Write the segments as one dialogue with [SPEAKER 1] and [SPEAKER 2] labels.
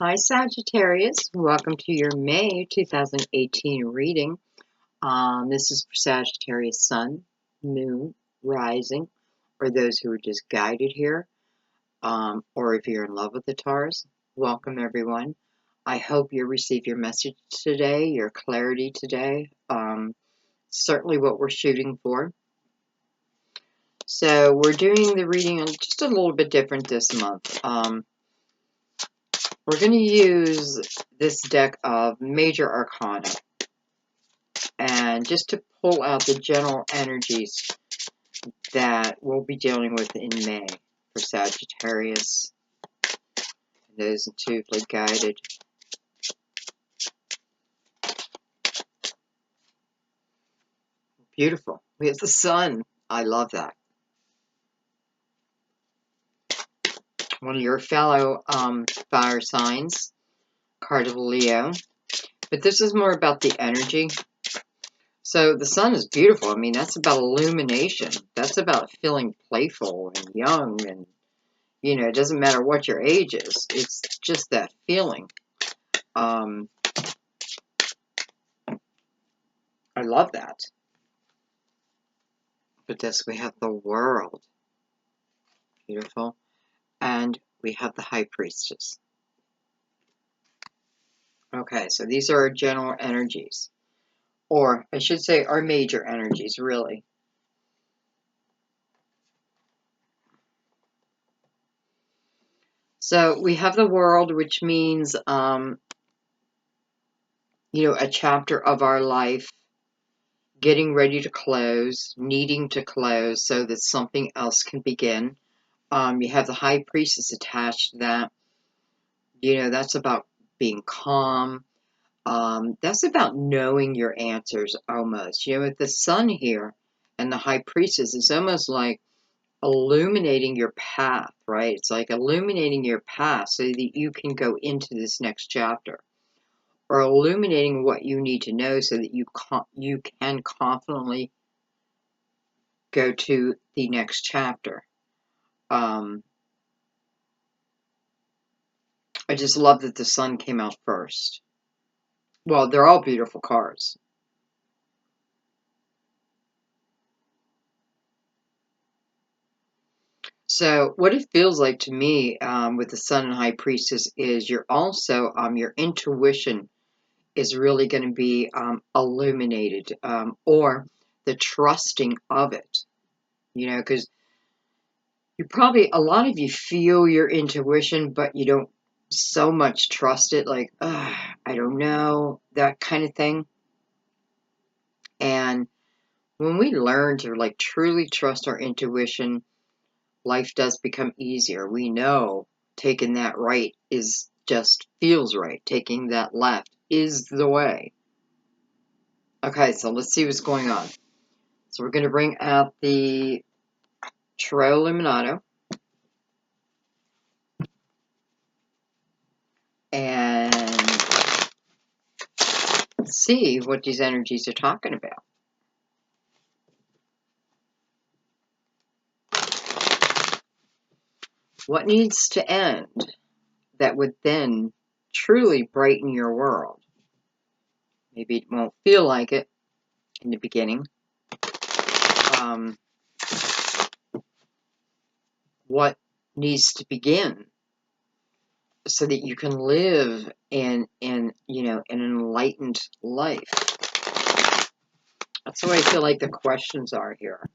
[SPEAKER 1] Hi, Sagittarius. Welcome to your May 2018 reading. This is for Sagittarius Sun, Moon, Rising, or those who are just guided here, or if you're in love with the Taurus. Welcome, everyone. I hope you receive your message today, your clarity today. Certainly what we're shooting for. So we're doing the reading just a little bit different this month. We're going to use this deck of Major Arcana and just to pull out the general energies that we'll be dealing with in May for Sagittarius, those intuitively guided. Beautiful. We have the sun. I love that. One of your fellow fire signs, card of Leo. But this is more about the energy. So the sun is beautiful. I mean, that's about illumination. That's about feeling playful and young. And, you know, it doesn't matter what your age is. It's just that feeling. I love that. But this, we have the world. Beautiful. And we have the High Priestess. Okay, so these are our general energies. Or, I should say, our major energies, really. So, we have the world, which means, you know, a chapter of our life getting ready to close, needing to close so that something else can begin. You have the High Priestess attached to that. You know, that's about being calm. That's about knowing your answers almost. You know, with the sun here and the High Priestess, it's almost like illuminating your path, right? It's like illuminating your path so that you can go into this next chapter, or illuminating what you need to know so that you can confidently go to the next chapter. I just love that the sun came out first. Well, they're all beautiful cards. So what it feels like to me with the Sun and High Priestess is you're also, your intuition is really going to be illuminated, or the trusting of it, you know, because you probably, a lot of you feel your intuition, but you don't so much trust it, like, I don't know, that kind of thing. And when we learn to like truly trust our intuition, life does become easier. We know taking that right is just feels right. Taking that left is the way. Okay, so let's see what's going on. So we're going to bring out the Tarot Illuminato. And see what these energies are talking about. What needs to end that would then truly brighten your world? Maybe it won't feel like it in the beginning. What needs to begin so that you can live in you know, an enlightened life? That's what I feel like the questions are here.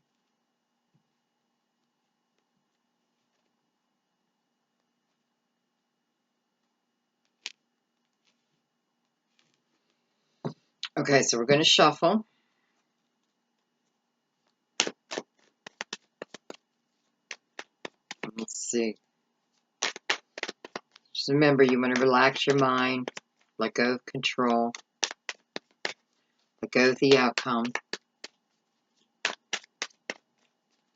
[SPEAKER 1] Okay, so we're going to shuffle. Let's see. Just remember, you want to relax your mind, let go of control, let go of the outcome.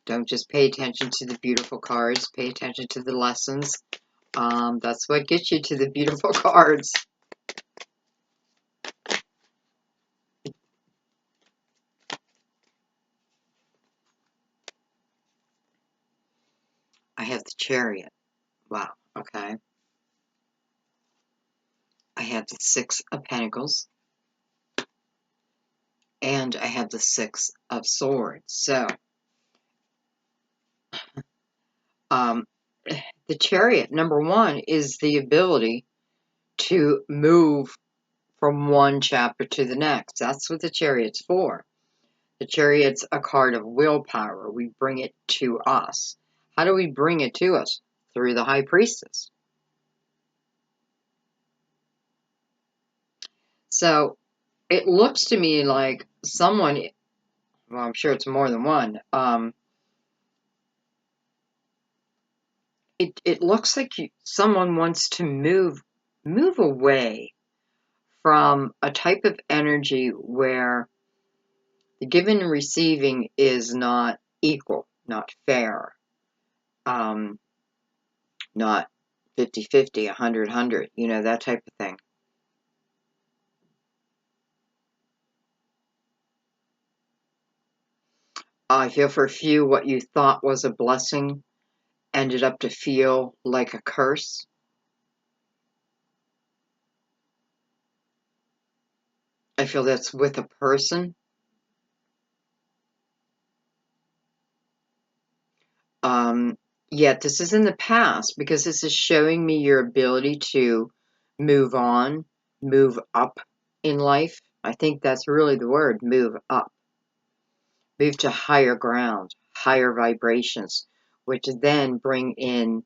[SPEAKER 1] Don't just pay attention to the beautiful cards, pay attention to the lessons. That's what gets you to the beautiful cards. I have the Chariot. Wow, okay. I have the Six of Pentacles, and I have the Six of Swords. So, the Chariot, number one, is the ability to move from one chapter to the next. That's what the Chariot's for. The Chariot's a card of willpower. We bring it to us. How do we bring it to us? Through the High Priestess. So it looks to me like someone, well, I'm sure it's more than one. It looks like someone wants to move away from a type of energy where the giving and receiving is not equal, not fair, not 50-50, 100-100, you know, that type of thing. I feel for a few what you thought was a blessing ended up to feel like a curse. I feel that's with a person. Yet this is in the past because this is showing me your ability to move on, move up in life. I think that's really the word, move up. Move to higher ground, higher vibrations, which then bring in,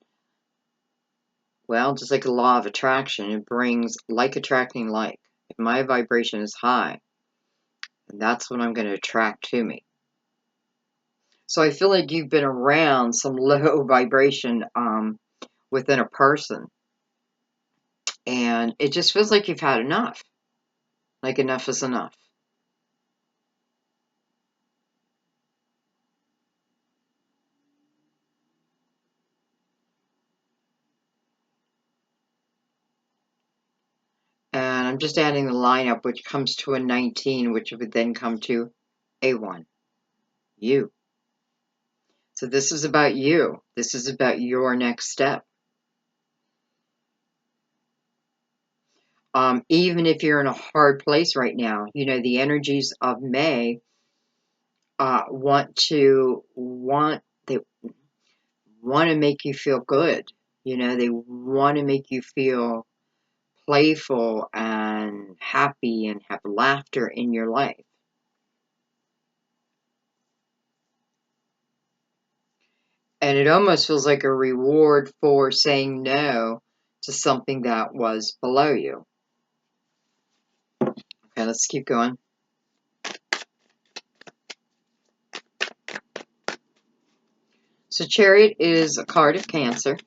[SPEAKER 1] well, just like the law of attraction, it brings like attracting like. If my vibration is high, and that's what I'm going to attract to me. So I feel like you've been around some low vibration within a person, and it just feels like you've had enough. Like enough is enough. And I'm just adding the lineup, which comes to a 19, which would then come to a 1. You. So this is about you. This is about your next step. Even if you're in a hard place right now, you know, the energies of May they want to make you feel good. You know, they want to make you feel playful and happy and have laughter in your life. And it almost feels like a reward for saying no to something that was below you. Okay, let's keep going. So Chariot is a card of Cancer.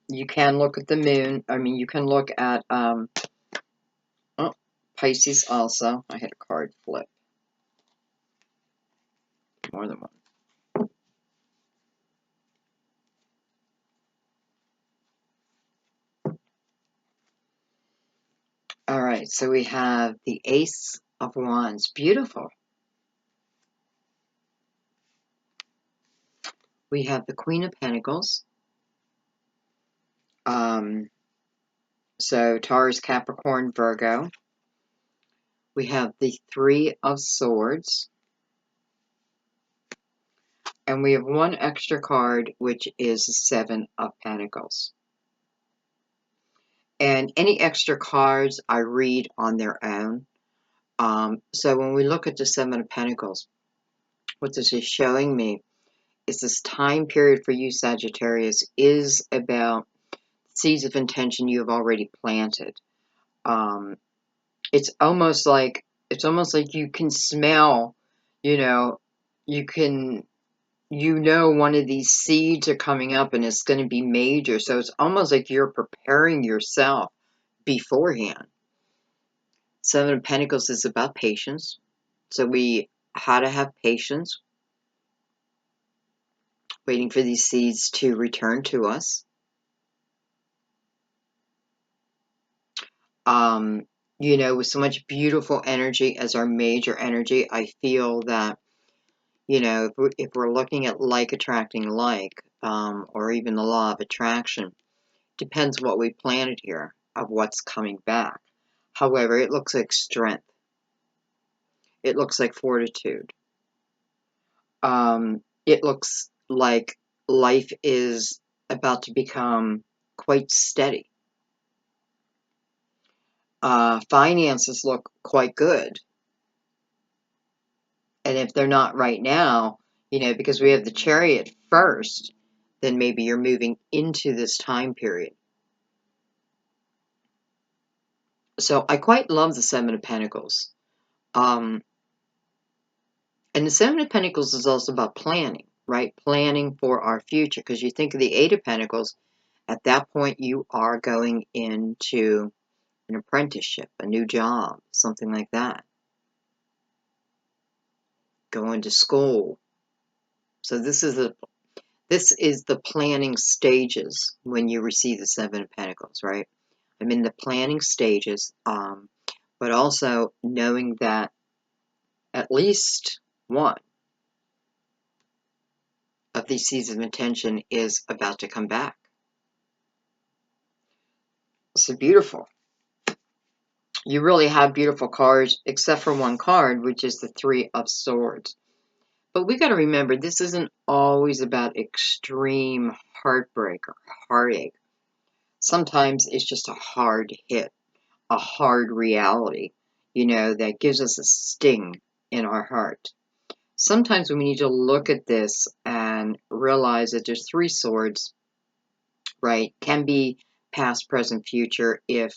[SPEAKER 1] You can look at the moon. I mean, you can look at Pisces also. I had a card flip. More than one. All right, so we have the Ace of Wands. Beautiful. We have the Queen of Pentacles. So Taurus, Capricorn, Virgo. We have the Three of Swords. And we have one extra card, which is the Seven of Pentacles. And any extra cards I read on their own. So when we look at the Seven of Pentacles, what this is showing me is this time period for you, Sagittarius, is about seeds of intention you have already planted. It's almost like you can smell, you know, one of these seeds are coming up and it's going to be major. So it's almost like you're preparing yourself beforehand. Seven of Pentacles is about patience. So how to have patience, waiting for these seeds to return to us. You know, with so much beautiful energy as our major energy, I feel that, you know, if we're looking at like attracting like, or even the law of attraction, depends what we planted here. of what's coming back. However, it looks like strength. It looks like fortitude. It looks like life is about to become quite steady. Finances look quite good. And if they're not right now, because we have the Chariot first, then maybe you're moving into this time period. So I quite love the Seven of Pentacles. And the Seven of Pentacles is also about planning, right? Planning for our future. Because you think of the Eight of Pentacles, at that point you are going into an apprenticeship, a new job, something like that. Going to school. So this is the planning stages when you receive the Seven of Pentacles, right? I'm in the planning stages, but also knowing that at least one of these seeds of intention is about to come back. So beautiful. You really have beautiful cards, except for one card, which is the Three of Swords. But we got to remember, this isn't always about extreme heartbreak or heartache. Sometimes it's just a hard hit, a hard reality, that gives us a sting in our heart. Sometimes we need to look at this and realize that there's three swords, right? Can be past, present, future if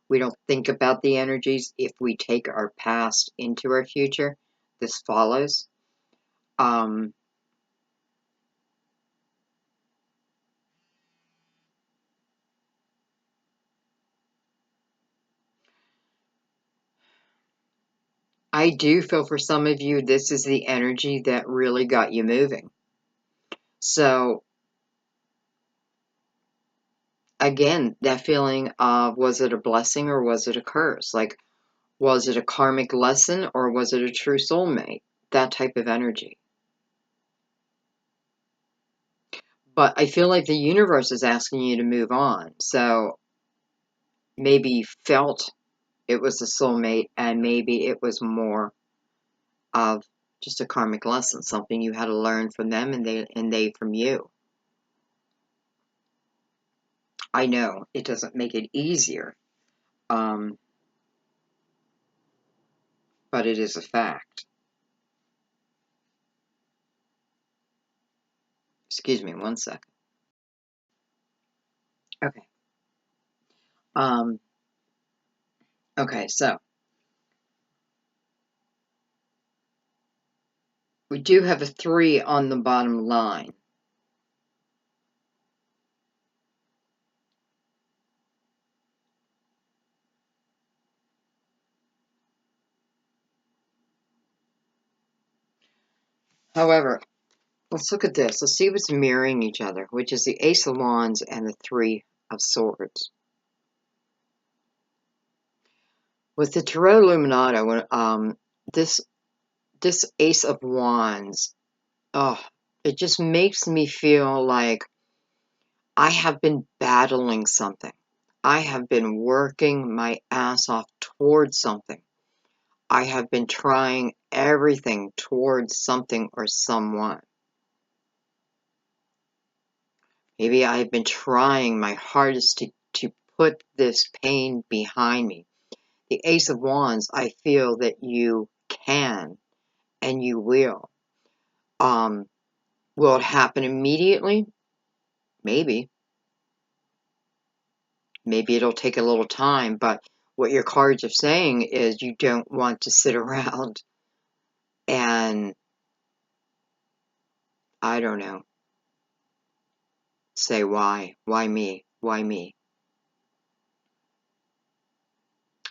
[SPEAKER 1] we don't think about the energies. If we take our past into our future, this follows. I do feel for some of you, this is the energy that really got you moving. So, again, that feeling of, was it a blessing or was it a curse? Like, was it a karmic lesson or was it a true soulmate? That type of energy. But I feel like the universe is asking you to move on. So maybe you felt it was a soulmate and maybe it was more of just a karmic lesson, something you had to learn from them and they from you. I know it doesn't make it easier, but it is a fact. Excuse me one second. Okay. Okay, so we do have a 3 on the bottom line. However, let's look at this. Let's see what's mirroring each other, which is the Ace of Wands and the 3 of Swords. With the Tarot Illuminato, this Ace of Wands, it just makes me feel like I have been battling something. I have been working my ass off towards something. I have been trying everything towards something or someone. Maybe I've been trying my hardest to put this pain behind me. The Ace of Wands, I feel that you can and you will. Will it happen immediately? Maybe. Maybe it'll take a little time, but what your cards are saying is you don't want to sit around and, I don't know, say why? Why me? Why me?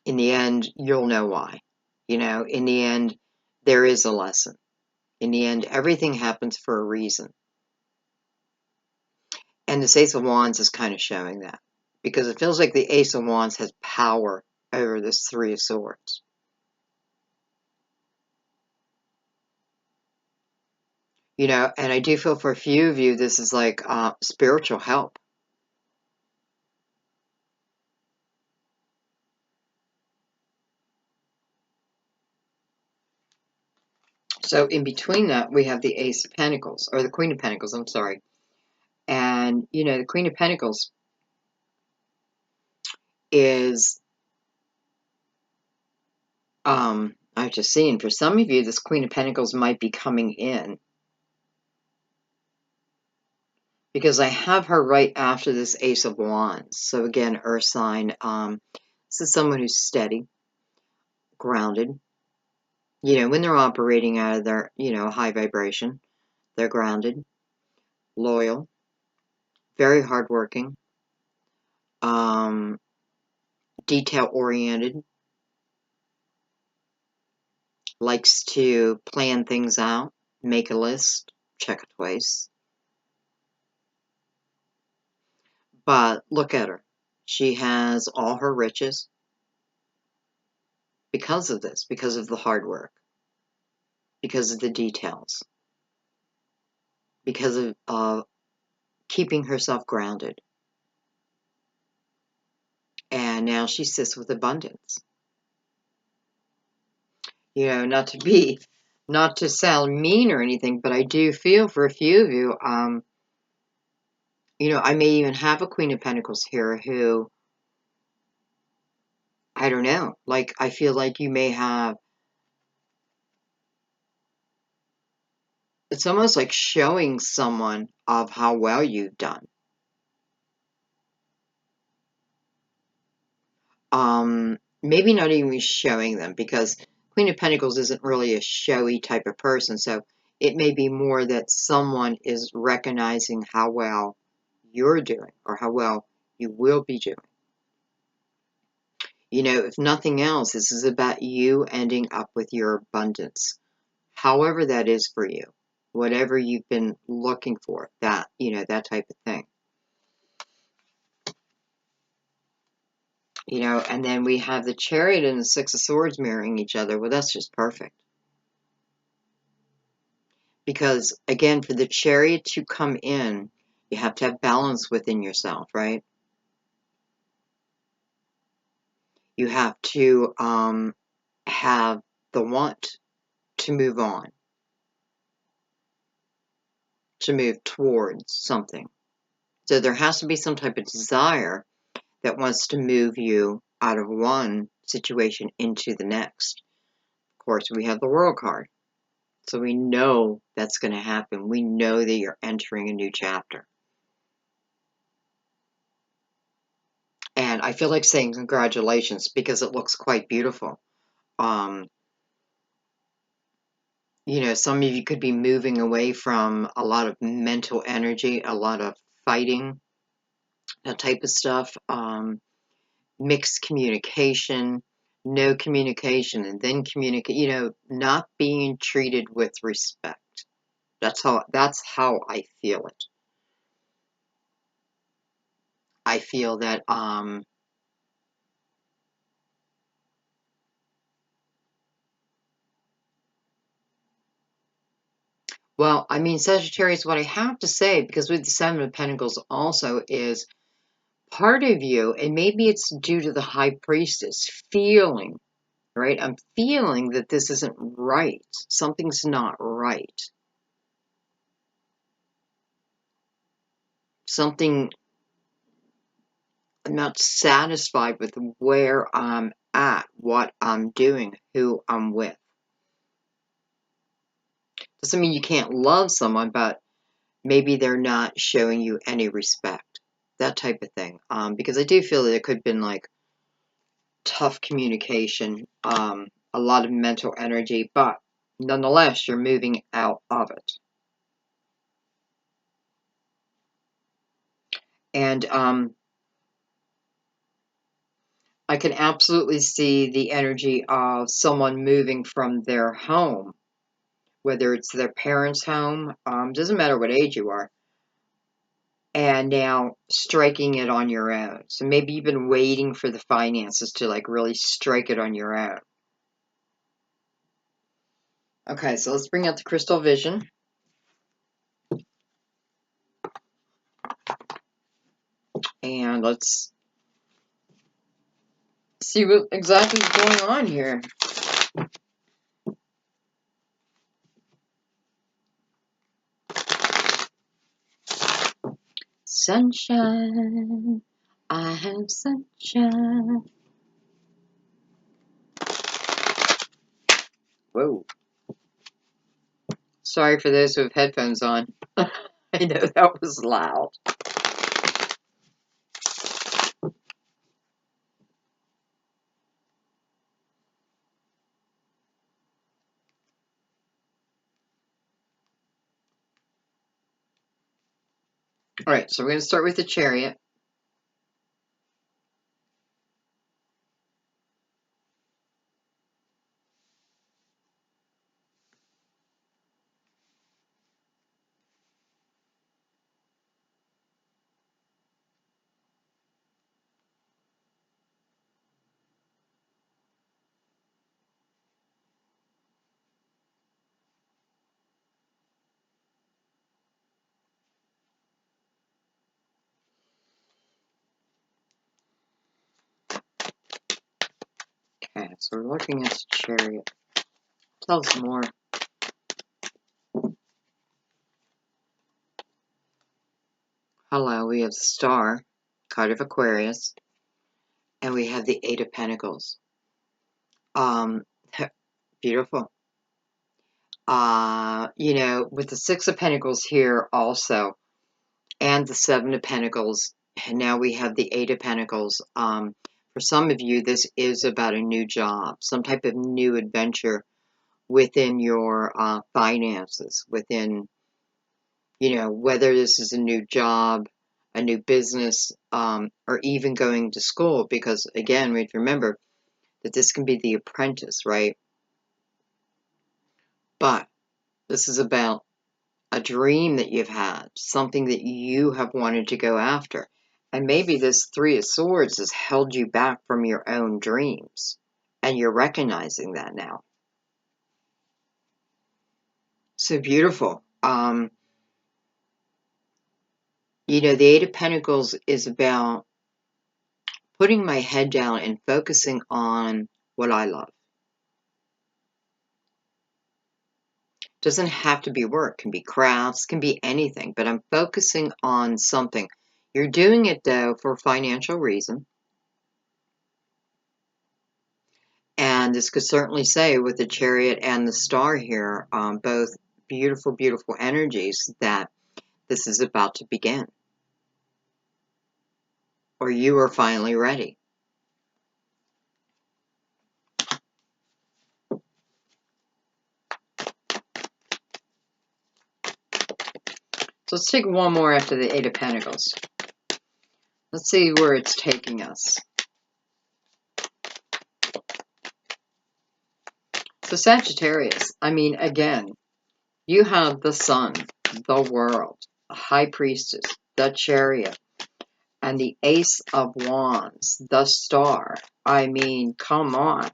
[SPEAKER 1] In the end, you'll know why. In the end, there is a lesson. In the end, everything happens for a reason. And the Ace of Wands is kind of showing that. Because it feels like the Ace of Wands has power over this Three of Swords. And I do feel for a few of you, this is like spiritual help. So in between that, we have the Ace of Pentacles, or the Queen of Pentacles, I'm sorry. And, you know, the Queen of Pentacles is, I was just seeing, for some of you, this Queen of Pentacles might be coming in. Because I have her right after this Ace of Wands. So again, Earth sign. This is someone who's steady, grounded. You know, when they're operating out of their, you know, high vibration, they're grounded, loyal, very hardworking, detail-oriented, likes to plan things out, make a list, check it twice. But look at her. She has all her riches because of this, because of the hard work, because of the details, because of keeping herself grounded. And now she sits with abundance. You know, not to sound mean or anything, but I do feel for a few of you, you know, I may even have a Queen of Pentacles here who, I don't know, like, I feel like you may have, it's almost like showing someone of how well you've done. Maybe not even showing them, because Queen of Pentacles isn't really a showy type of person, so it may be more that someone is recognizing how well you're doing, or how well you will be doing. You know, if nothing else, this is about you ending up with your abundance. However that is for you. Whatever you've been looking for, that, you know, that type of thing. You know, and then we have the Chariot and the Six of Swords mirroring each other. Well, that's just perfect. Because, again, for the Chariot to come in, you have to have balance within yourself, right? You have to have the want to move on, to move towards something. So there has to be some type of desire that wants to move you out of one situation into the next. Of course, we have the World card. So we know that's going to happen. We know that you're entering a new chapter. And I feel like saying congratulations because it looks quite beautiful. You know, some of you could be moving away from a lot of mental energy, a lot of fighting, that type of stuff. Mixed communication, no communication, and then communicate, you know, not being treated with respect. That's how I feel it. I feel that well, I mean, Sagittarius, what I have to say, because with the Seven of Pentacles also, is part of you, and maybe it's due to the High Priestess, feeling, right? I'm feeling that this isn't right. Something's not right. Something, I'm not satisfied with where I'm at, what I'm doing, who I'm with. Doesn't mean you can't love someone, but maybe they're not showing you any respect. That type of thing. Because I do feel that it could have been like tough communication, a lot of mental energy, but nonetheless, you're moving out of it. And I can absolutely see the energy of someone moving from their home, whether it's their parents' home, doesn't matter what age you are, and now striking it on your own. So maybe you've been waiting for the finances to like really strike it on your own. Okay, so let's bring out the crystal vision. And let's see what exactly is going on here. Sunshine, I have sunshine. Whoa. Sorry for those who have headphones on. I know that was loud. All right, so we're going to start with the Chariot. Okay, so we're looking at the Chariot. Tell us more. Hello, we have the Star, card of Aquarius, and we have the Eight of Pentacles. Beautiful. You know, with the Six of Pentacles here also, and the Seven of Pentacles, and now we have the Eight of Pentacles. For some of you, this is about a new job, some type of new adventure within your finances, within, you know, whether this is a new job, a new business, or even going to school, because again, we have to remember that this can be the apprentice, right? But this is about a dream that you've had, something that you have wanted to go after. And maybe this Three of Swords has held you back from your own dreams, and you're recognizing that now. So beautiful. You know, the Eight of Pentacles is about putting my head down and focusing on what I love. Doesn't have to be work, can be crafts, can be anything, but I'm focusing on something. You're doing it though for financial reason. And this could certainly say with the Chariot and the Star here, both beautiful, beautiful energies, that this is about to begin. Or you are finally ready. So let's take one more after the Eight of Pentacles. Let's see where it's taking us. So Sagittarius, I mean, again, you have the Sun, the World, the High Priestess, the Chariot, and the Ace of Wands, the Star. I mean, come on.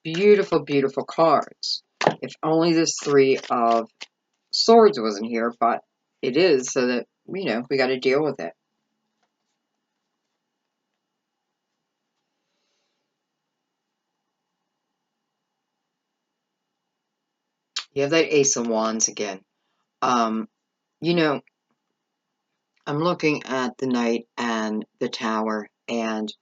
[SPEAKER 1] Beautiful, beautiful cards. If only this Three of Swords wasn't here, but it is, so that, you know, we got to deal with it. You have that Ace of Wands again. You know, I'm looking at the Knight and the Tower, and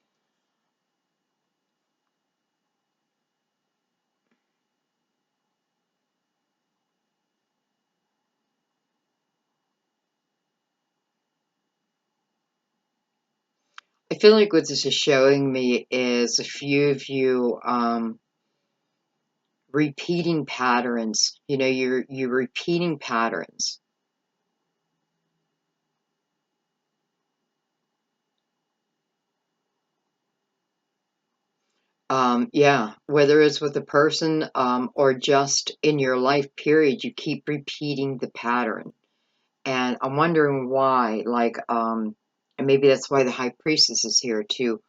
[SPEAKER 1] I feel like what this is showing me is a few of you repeating patterns. You know, you're repeating patterns. Yeah, whether it's with a person or just in your life period, you keep repeating the pattern. And I'm wondering why, like, and maybe that's why the High Priestess is here to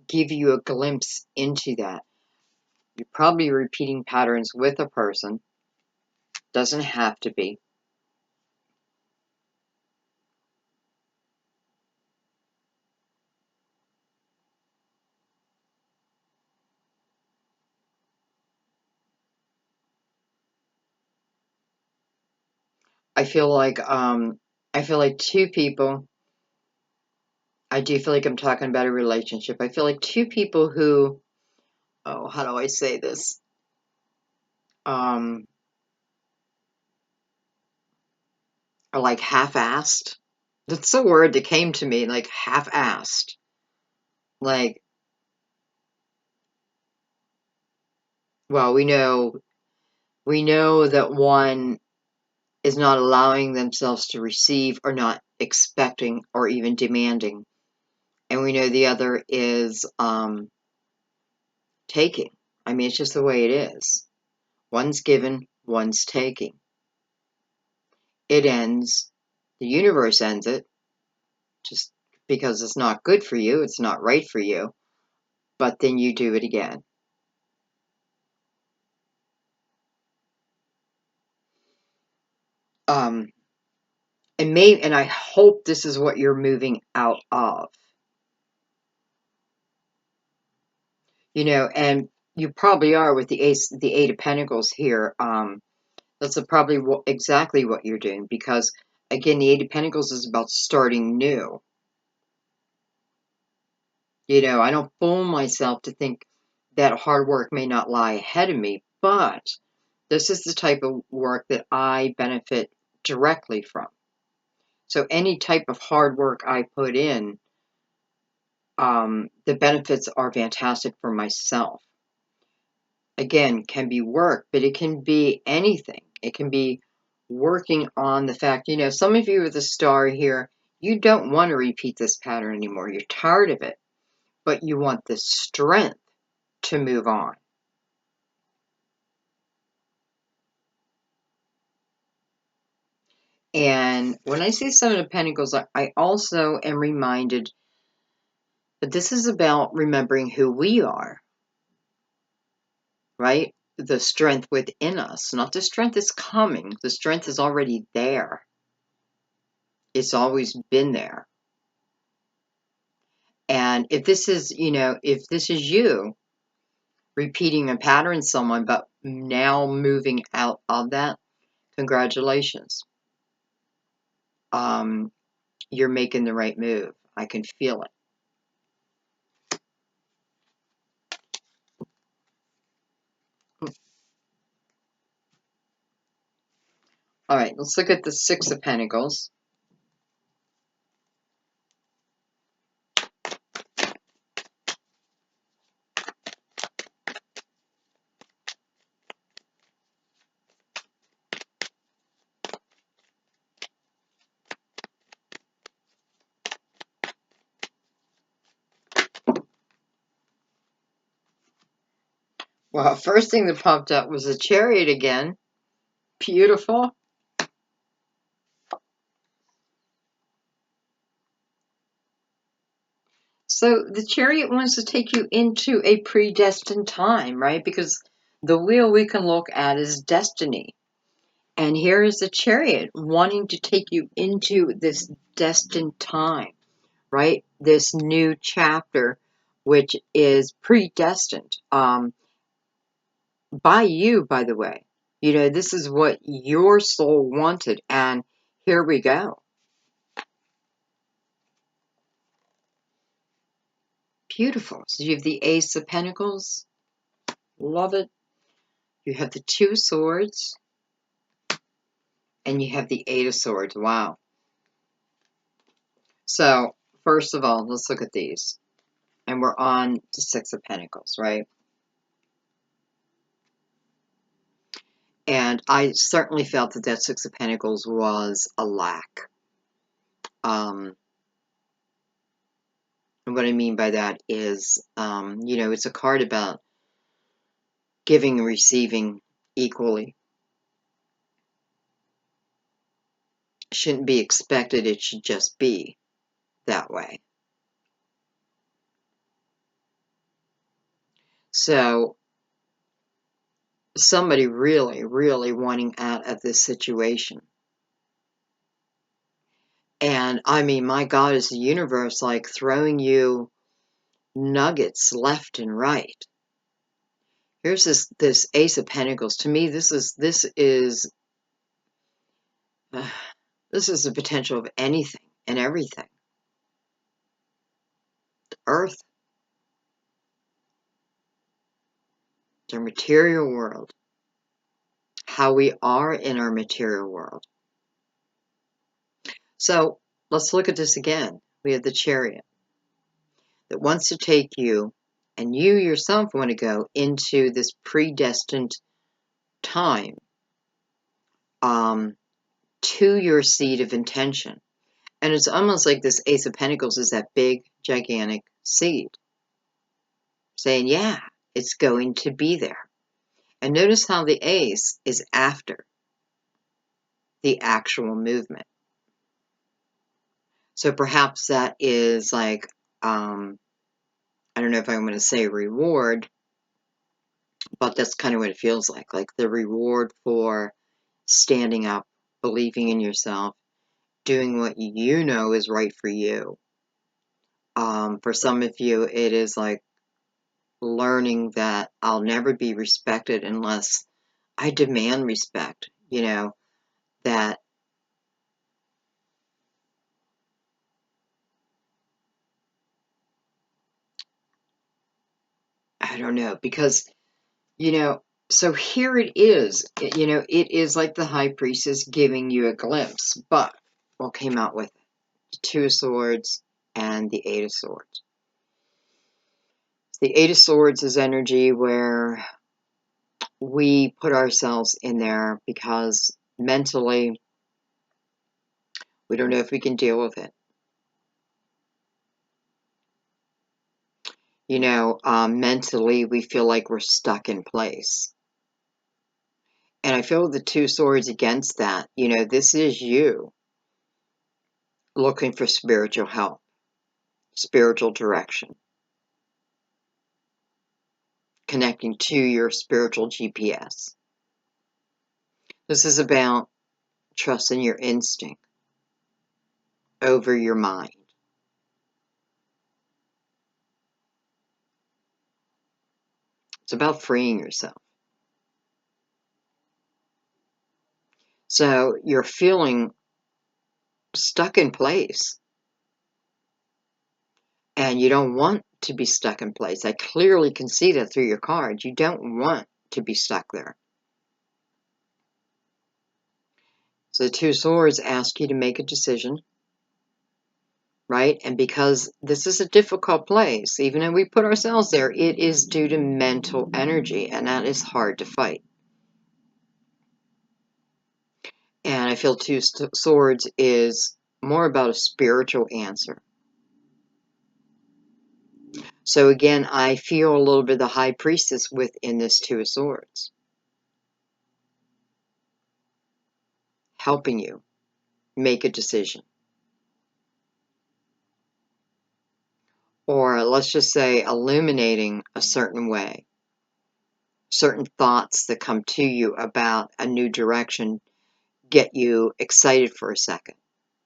[SPEAKER 1] give you a glimpse into that. You're probably repeating patterns with a person. Doesn't have to be. I feel like two people I do feel like I'm talking about a relationship. I feel like two people who, oh, how do I say this? Are like half-assed. That's the word that came to me, like half-assed. Like, well, we know that one is not allowing themselves to receive or not expecting or even demanding. And we know the other is taking. I mean, it's just the way it is. One's given, one's taking. It ends, the universe ends it, just because it's not good for you, it's not right for you, but then you do it again. Um, and I hope this is what you're moving out of. And you probably are with the Eight of Pentacles here. That's probably exactly what you're doing, because again, the Eight of Pentacles is about starting new. I don't fool myself to think that hard work may not lie ahead of me, but this is the type of work that I benefit directly from. So any type of hard work I put in, the benefits are fantastic for myself. Again, can be work, but it can be anything. It can be working on the fact, some of you with a star here, you don't want to repeat this pattern anymore. You're tired of it, but you want the strength to move on. And when I see Seven of Pentacles, I also am reminded that this is about remembering who we are, right? The strength within us, not the strength that's coming. The strength is already there. It's always been there. And if this is you repeating a pattern in someone, but now moving out of that, congratulations. You're making the right move. I can feel it. All right, let's look at the Six of Pentacles. Well, first thing that popped up was the Chariot again. Beautiful. So the Chariot wants to take you into a predestined time, right? Because the wheel we can look at is destiny. And here is the Chariot wanting to take you into this destined time, right? This new chapter, which is predestined by you, by the way. This is what your soul wanted, and here we go. Beautiful. So you have the Ace of Pentacles. Love it. You have the Two of Swords. And you have the Eight of Swords. Wow. So, first of all, let's look at these. And we're on the Six of Pentacles, right? And I certainly felt that Six of Pentacles was a lack. And what I mean by that is, it's a card about giving and receiving equally. Shouldn't be expected, it should just be that way. So, somebody really, really wanting out of this situation. And I mean, my God, is the universe like throwing you nuggets left and right? Here's this Ace of Pentacles. To me, this is this is the potential of anything and everything. earth, their material world, how we are in our material world. So let's look at this again. We have the Chariot that wants to take you, and you yourself want to go into this predestined time to your seed of intention. And it's almost like this Ace of Pentacles is that big, gigantic seed saying, yeah, it's going to be there. And notice how the Ace is after the actual movement. So perhaps that is like, I don't know if I'm going to say reward, but that's kind of what it feels like the reward for standing up, believing in yourself, doing what you know is right for you. For some of you, it is like learning that I'll never be respected unless I demand respect, you know, that I don't know, because, you know, so here it is, you know, it is like the High Priestess giving you a glimpse, but what came out with it? The Two of Swords and the Eight of Swords. The Eight of Swords is energy where we put ourselves in there because mentally we don't know if we can deal with it. You know, mentally we feel like we're stuck in place. And I feel the Two Swords against that. You know, this is you looking for spiritual help, spiritual direction, connecting to your spiritual GPS. This is about trusting your instinct over your mind. It's about freeing yourself. So you're feeling stuck in place and you don't want to be stuck in place. I clearly can see that through your cards. You don't want to be stuck there. So the Two Swords ask you to make a decision, right? And because this is a difficult place, even if we put ourselves there, it is due to mental energy, and that is hard to fight. And I feel Two Swords is more about a spiritual answer. So again, I feel a little bit of the High Priestess within this Two of Swords, helping you make a decision. Or let's just say illuminating a certain way, certain thoughts that come to you about a new direction get you excited for a second.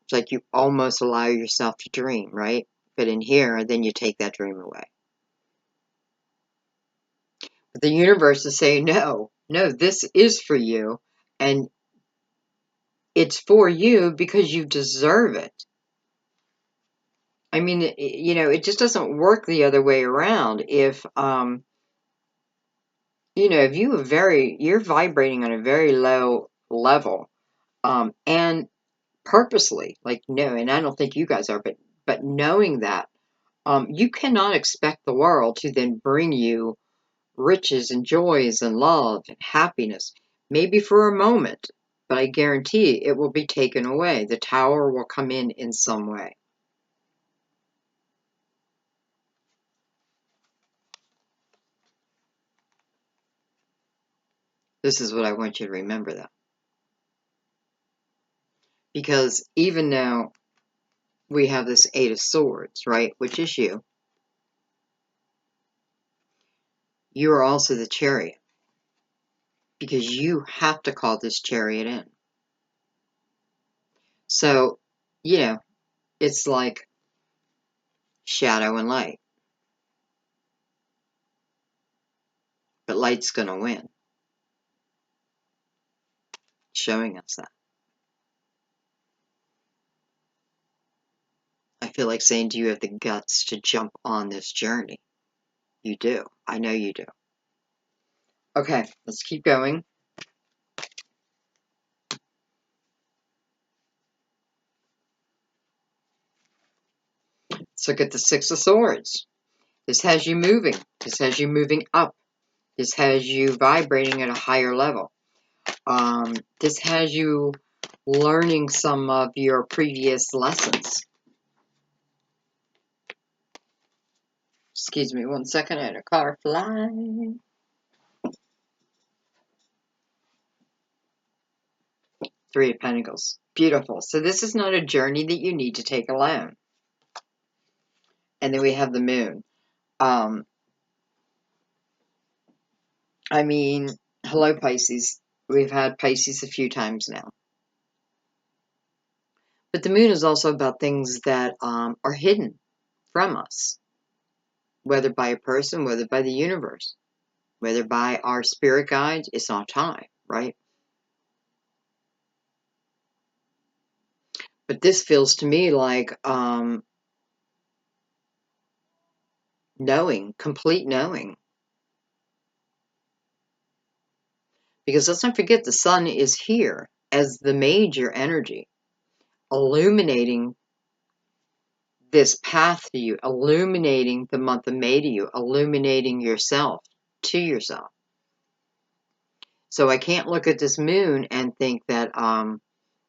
[SPEAKER 1] It's like you almost allow yourself to dream, right? But in here, then you take that dream away. But the universe is saying, no, this is for you. And it's for you because you deserve it. I mean, you know, it just doesn't work the other way around. If, you know, if you're vibrating on a very low level, and purposely, like, no, and I don't think you guys are, but knowing that, you cannot expect the world to then bring you riches and joys and love and happiness, maybe for a moment, but I guarantee it will be taken away. The Tower will come in some way. This is what I want you to remember, though. Because even though we have this Eight of Swords, right, which is you are also the Chariot. Because you have to call this Chariot in. So, you know, it's like shadow and light. But light's going to win. Showing us that. I feel like saying, do you have the guts to jump on this journey? You do. I know you do. Okay, let's keep going. Let's look at the Six of Swords. This has you moving. This has you moving up. This has you vibrating at a higher level. This has you learning some of your previous lessons. Excuse me 1 second, I had a car fly. Three of Pentacles. Beautiful. So this is not a journey that you need to take alone. And then we have the Moon. I mean, hello Pisces. We've had Pisces a few times now. But the Moon is also about things that are hidden from us. Whether by a person, whether by the universe, whether by our spirit guides, it's not time, right? But this feels to me like knowing, complete knowing. Because let's not forget the Sun is here as the major energy, illuminating this path to you, illuminating the month of May to you, illuminating yourself to yourself. So I can't look at this Moon and think that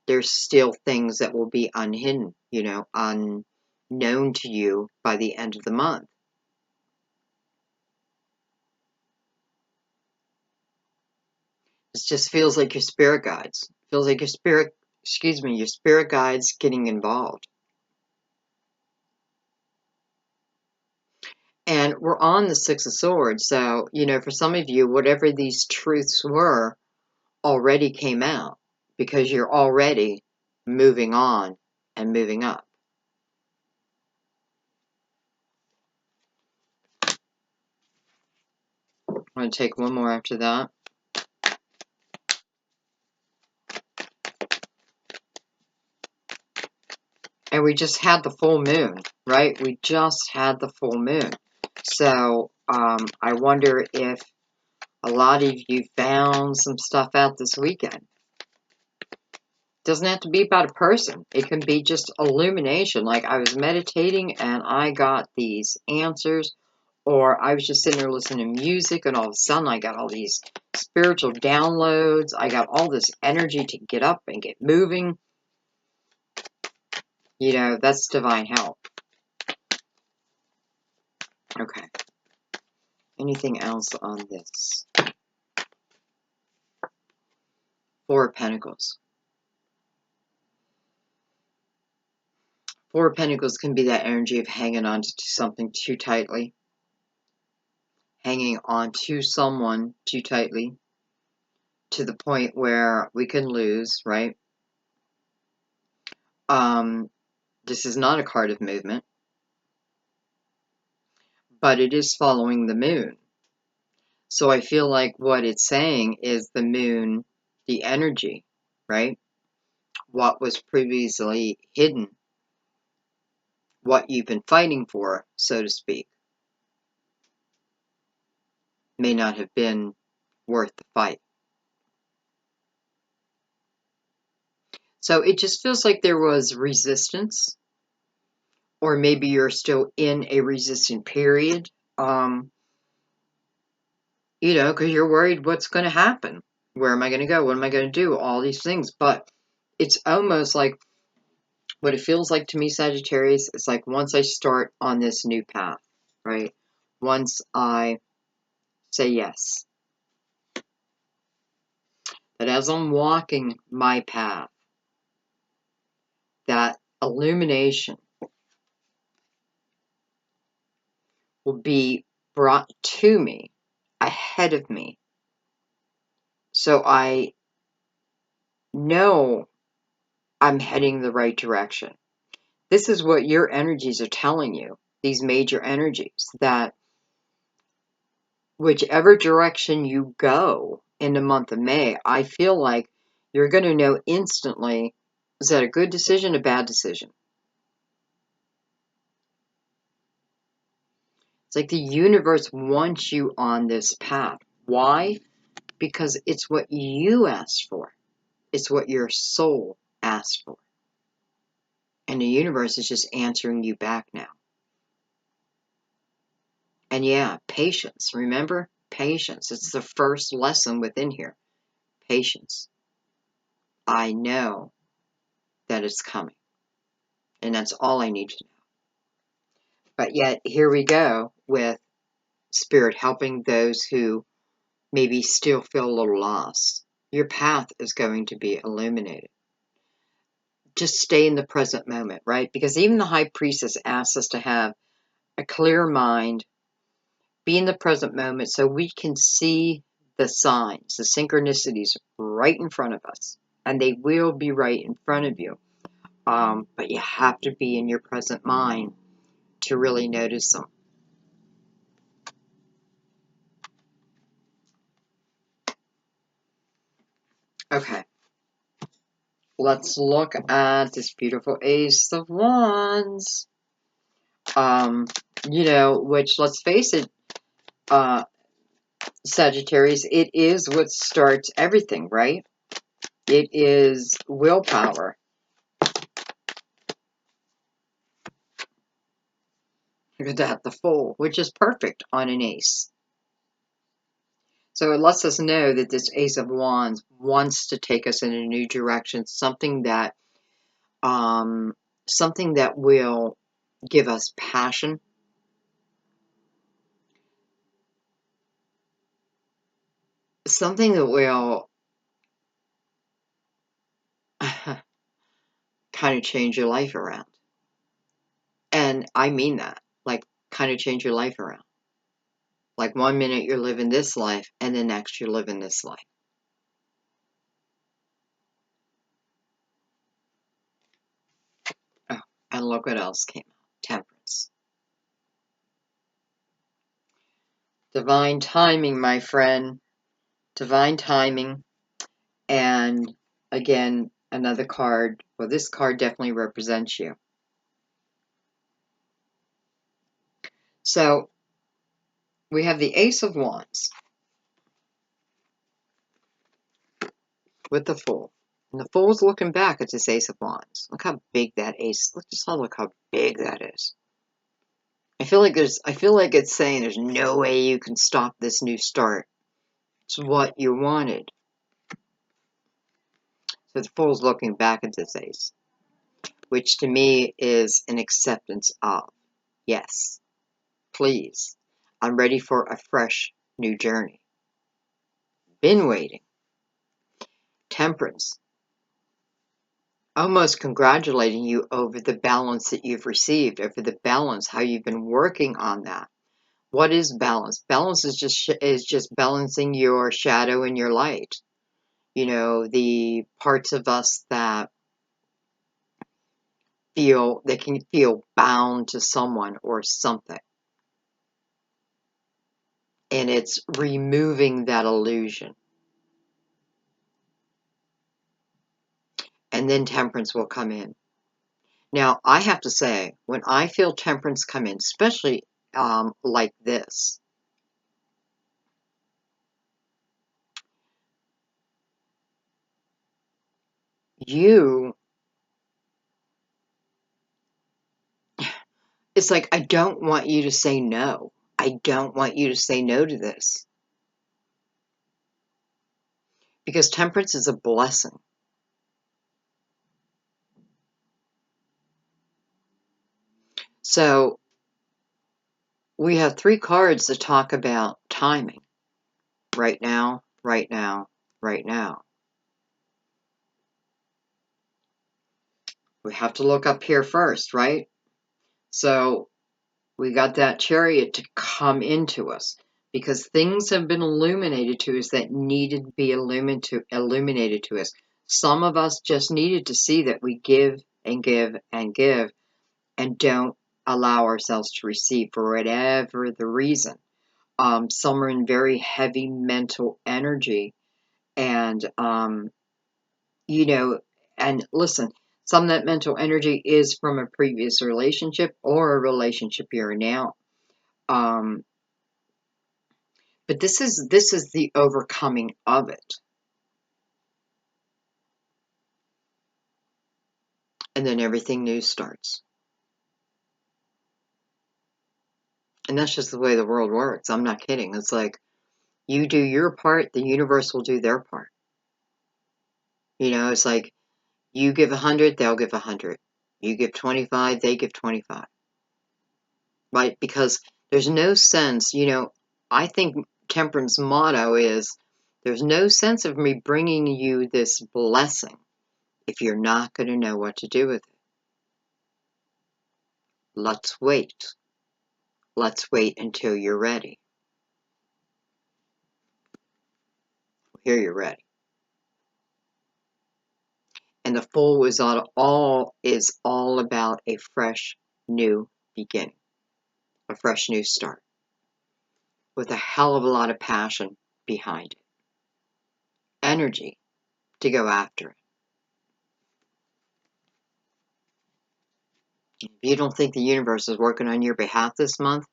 [SPEAKER 1] there's still things that will be unhidden, you know, unknown to you by the end of the month. It just feels like your spirit guides. Feels like your spirit guides getting involved. And we're on the Six of Swords, so, you know, for some of you, whatever these truths were already came out because you're already moving on and moving up. I'm going to take one more after that. And we just had the full moon, right? We just had the full moon. So I wonder if a lot of you found some stuff out this weekend. Doesn't have to be about a person. It can be just illumination. Like I was meditating and I got these answers, or I was just sitting there listening to music and all of a sudden I got all these spiritual downloads. I got all this energy to get up and get moving. You know, that's divine help. Okay. Anything else on this? Four of Pentacles. Four of Pentacles can be that energy of hanging on to something too tightly. Hanging on to someone too tightly. To the point where we can lose, right? This is not a card of movement. But it is following the moon. So I feel like what it's saying is the moon, the energy, right? What was previously hidden, what you've been fighting for, so to speak, may not have been worth the fight. So it just feels like there was resistance, or maybe you're still in a resistant period, you know, because you're worried what's going to happen. Where am I going to go? What am I going to do? All these things. But it's almost like what it feels like to me, Sagittarius, is like once I start on this new path, right? Once I say yes, that as I'm walking my path, that illumination will be brought to me, ahead of me. So I know I'm heading the right direction. This is what your energies are telling you, these major energies, that whichever direction you go in the month of May, I feel like you're going to know instantly, is that a good decision, a bad decision? It's like the universe wants you on this path. Why? Because it's what you asked for. It's what your soul asked for. And the universe is just answering you back now. And yeah, patience. Remember? Patience. It's the first lesson within here. Patience. I know that it's coming. And that's all I need to know. But yet, here we go with Spirit helping those who maybe still feel a little lost. Your path is going to be illuminated. Just stay in the present moment, right? Because even the High Priestess asks us to have a clear mind, be in the present moment so we can see the signs, the synchronicities right in front of us. And they will be right in front of you. But you have to be in your present mind to really notice them. Okay. Let's look at this beautiful Ace of Wands. Which, let's face it, Sagittarius, it is what starts everything, right? It is willpower. Look at that, the Fool, which is perfect on an ace. So it lets us know that this Ace of Wands wants to take us in a new direction, something that will give us passion, something that will kind of change your life around. And I mean that, like, kind of change your life around. Like, 1 minute you're living this life, and the next you're living this life. Oh, and look what else came out. Temperance. Divine timing, my friend. Divine timing. And again, another card. Well, this card definitely represents you. So, we have the Ace of Wands with the Fool. And the Fool's looking back at this Ace of Wands. Look how big that ace. Look how big that is. I feel like it's saying there's no way you can stop this new start. It's what you wanted. So the Fool's looking back at this ace, which to me is an acceptance of, yes, please, I'm ready for a fresh new journey. Been waiting. Temperance. Almost congratulating you over the balance that you've received, over the balance, how you've been working on that. What is balance? Balance is just balancing your shadow and your light. You know, the parts of us that can feel bound to someone or something. And it's removing that illusion. And then temperance will come in. Now, I have to say, when I feel temperance come in, especially like this, it's like, I don't want you to say no. I don't want you to say no to this. Because temperance is a blessing. So, we have 3 cards to talk about timing. Right now, right now, right now. We have to look up here first, right? So, we got that Chariot to come into us because things have been illuminated to us that needed to be illuminated to us. Some of us just needed to see that we give and give and give and don't allow ourselves to receive for whatever the reason. Some are in very heavy mental energy and, and listen, some of that mental energy is from a previous relationship or a relationship you're in now. But this is the overcoming of it. And then everything new starts. And that's just the way the world works. I'm not kidding. It's like, you do your part, the universe will do their part. It's like, you give 100, they'll give 100. You give 25, they give 25. Right? Because there's no sense, I think Temperance motto is, there's no sense of me bringing you this blessing if you're not going to know what to do with it. Let's wait. Let's wait until you're ready. Here you're ready. And the Fool is all about a fresh new beginning, a fresh new start, with a hell of a lot of passion behind it, energy to go after it. If you don't think the universe is working on your behalf this month,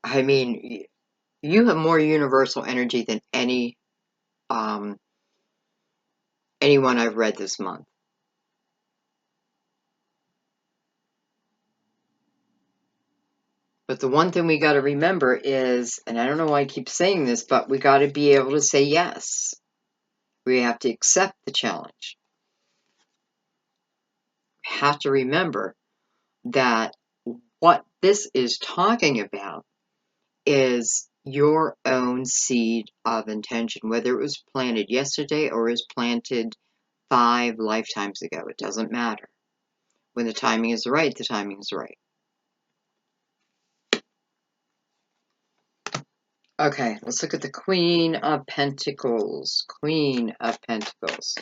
[SPEAKER 1] I mean, you have more universal energy than anyone I've read this month. But the one thing we got to remember is, and I don't know why I keep saying this, but we got to be able to say yes. We have to accept the challenge. We have to remember that what this is talking about is your own seed of intention, whether it was planted yesterday or is planted 5 lifetimes ago. It doesn't matter. When the timing is right, the timing is right. Okay, let's look at the Queen of Pentacles. Queen of Pentacles.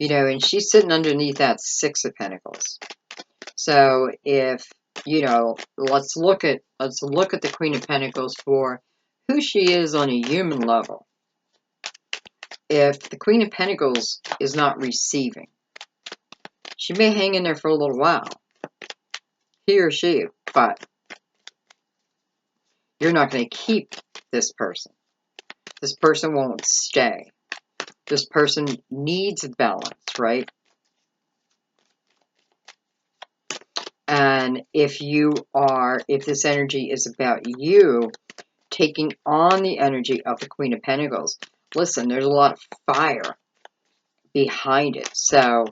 [SPEAKER 1] And she's sitting underneath that 6 of Pentacles. So if, let's look at the Queen of Pentacles for who she is on a human level. If the Queen of Pentacles is not receiving, she may hang in there for a little while. He or she, but you're not going to keep this person. This person won't stay. This person needs balance, right? And if this energy is about you taking on the energy of the Queen of Pentacles, listen, there's a lot of fire behind it. So,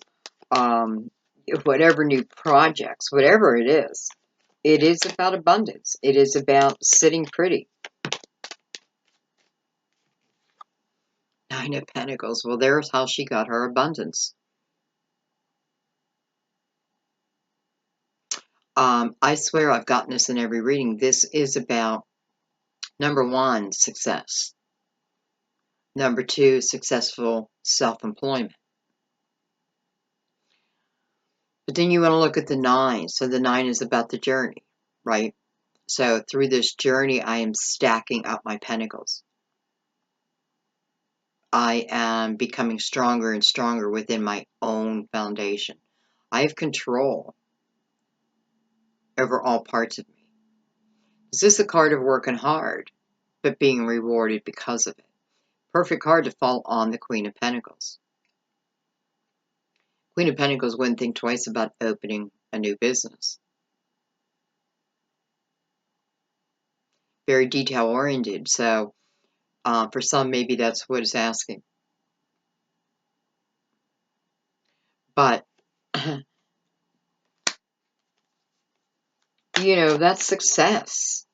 [SPEAKER 1] whatever new projects, whatever it is about abundance. It is about sitting pretty. 9 of Pentacles. Well, there's how she got her abundance. I swear I've gotten this in every reading. This is about, number 1, success. Number 2, successful self-employment. But then you want to look at the 9. So the 9 is about the journey, right? So through this journey, I am stacking up my pentacles. I am becoming stronger and stronger within my own foundation. I have control over all parts of me. Is this a card of working hard, but being rewarded because of it? Perfect card to fall on the Queen of Pentacles. Queen of Pentacles wouldn't think twice about opening a new business. Very detail-oriented, so for some, maybe that's what it's asking. But, that's success.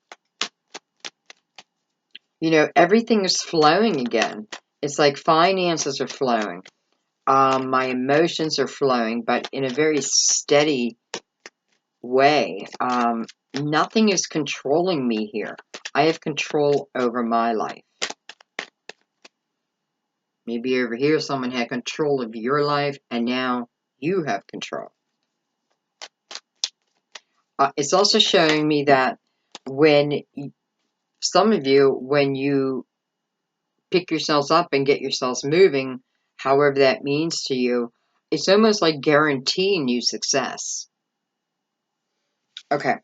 [SPEAKER 1] Everything is flowing again. It's like finances are flowing. My emotions are flowing, but in a very steady way. Nothing is controlling me here. I have control over my life. Maybe over here someone had control of your life, and now you have control. It's also showing me that some of you, when you pick yourselves up and get yourselves moving, however that means to you, it's almost like guaranteeing you success. Okay.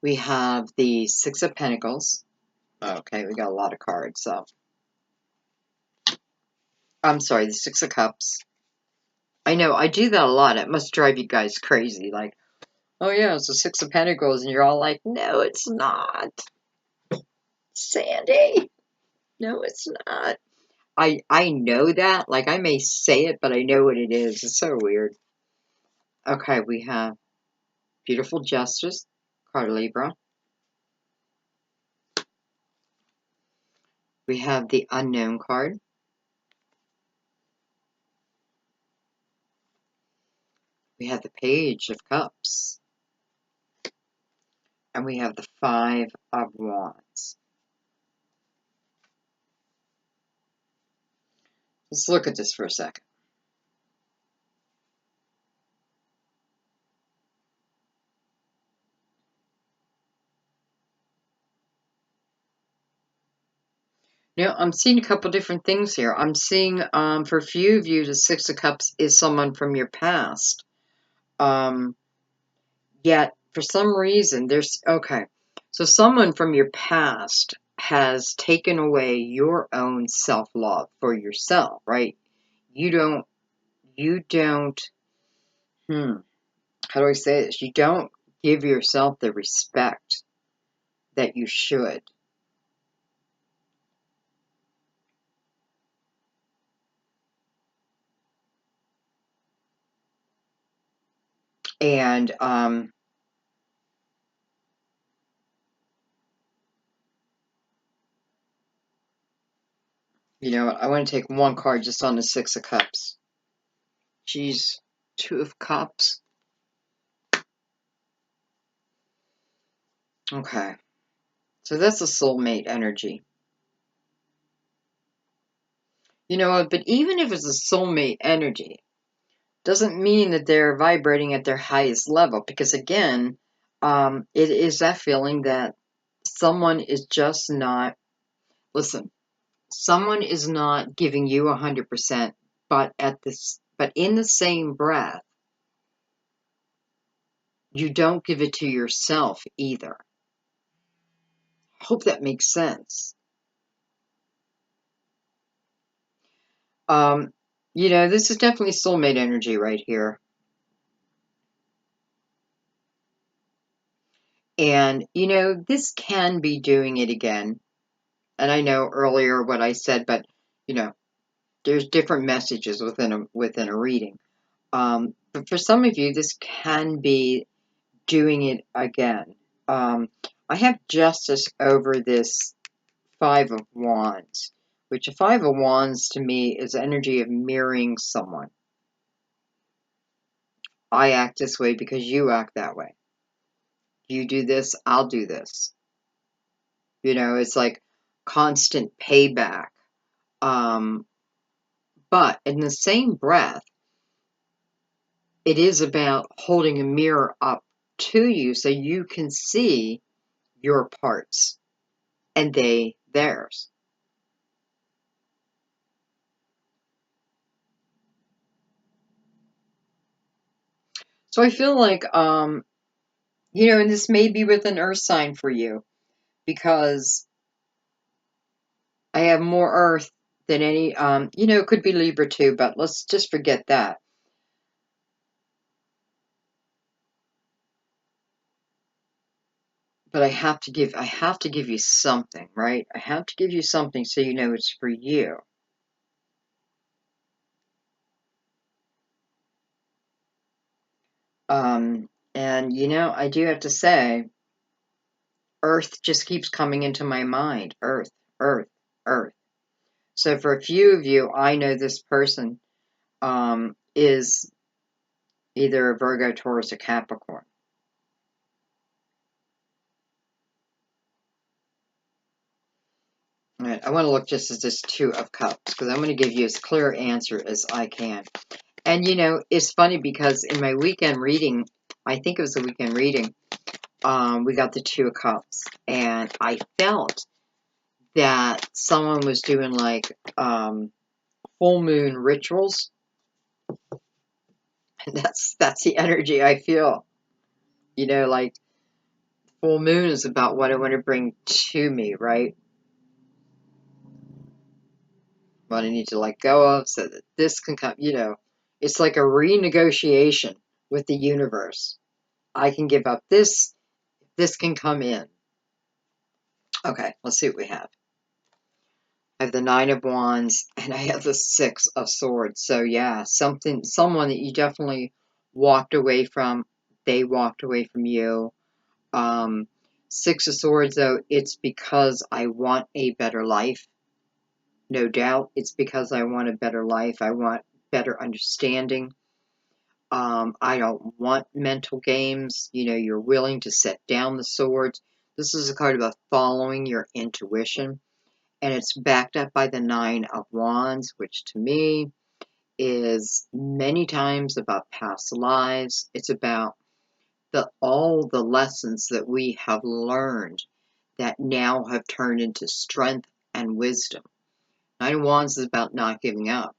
[SPEAKER 1] We have the Six of Pentacles. Okay, we got a lot of cards, so. I'm sorry, the Six of Cups. I know, I do that a lot. It must drive you guys crazy. Like, oh yeah, it's the Six of Pentacles, and you're all like, no, it's not. Sandy, no, it's not. I know that. Like, I may say it, but I know what it is. It's so weird. Okay, we have Beautiful Justice, card Libra. We have the Unknown card. We have the Page of Cups. And we have the Five of Wands. Let's look at this for a second. Now, I'm seeing a couple different things here. I'm seeing, for a few of you, the Six of Cups is someone from your past. Yet, for some reason, okay. So someone from your past has taken away your own self-love for yourself, right? You don't, how do I say this? You don't give yourself the respect that you should. And, you know what? I want to take one card just on the Six of Cups. Jeez, Two of Cups. Okay. So that's a soulmate energy. You know what? But even if it's a soulmate energy, doesn't mean that they're vibrating at their highest level. Because again, it is that feeling that someone is just not, listen, someone is not giving you 100%, but in the same breath, you don't give it to yourself either. Hope that makes sense. You know, this is definitely soulmate energy right here. And, you know, this can be doing it again. And I know earlier what I said, but, you know, there's different messages within a reading. But for some of you, this can be doing it again. I have Justice over this Five of Wands, which a Five of Wands to me is energy of mirroring someone. I act this way because you act that way. You do this, I'll do this. You know, it's like constant payback. But in the same breath, it is about holding a mirror up to you so you can see your parts and they theirs. So I feel like, you know, and this may be with an earth sign for you because I have more earth than any, you know, it could be Libra too, but let's just forget that. But I have to give you something, right? I have to give you something so you know it's for you. And you know, I do have to say, Earth just keeps coming into my mind. Earth, Earth, Earth. So for a few of you, I know this person is either a Virgo, Taurus, or Capricorn. All right, I want to look just at this Two of Cups because I'm going to give you as clear an answer as I can. And you know, it's funny because in my weekend reading, I think it was a weekend reading, we got the Two of Cups, and I felt that someone was doing like full moon rituals. That's the energy I feel. You know, like full moon is about what I want to bring to me, right? What I need to let go of so that this can come, it's like a renegotiation with the universe. I can give up this can come in. Okay, let's see what we have. I have the Nine of Wands and I have the Six of Swords. So yeah, someone that you definitely walked away from, they walked away from you. Um, Six of Swords, though, it's because I want a better life. No doubt, it's because I want a better life. I want better understanding. I don't want mental games. You're willing to set down the swords. This is a card about following your intuition. And it's backed up by the Nine of Wands, which to me is many times about past lives. It's about all the lessons that we have learned that now have turned into strength and wisdom. Nine of Wands is about not giving up.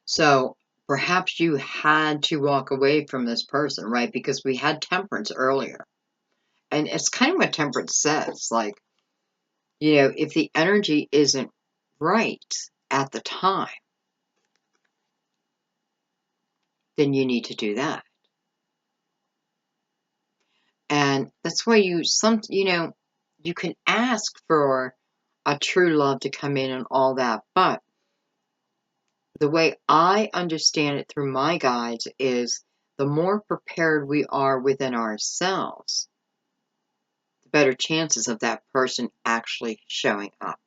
[SPEAKER 1] So perhaps you had to walk away from this person, right? Because we had Temperance earlier. And it's kind of what Temperance says. Like, if the energy isn't right at the time, then you need to do that. And that's why you can ask for a true love to come in and all that. But the way I understand it through my guides is the more prepared we are within ourselves, the better chances of that person actually showing up.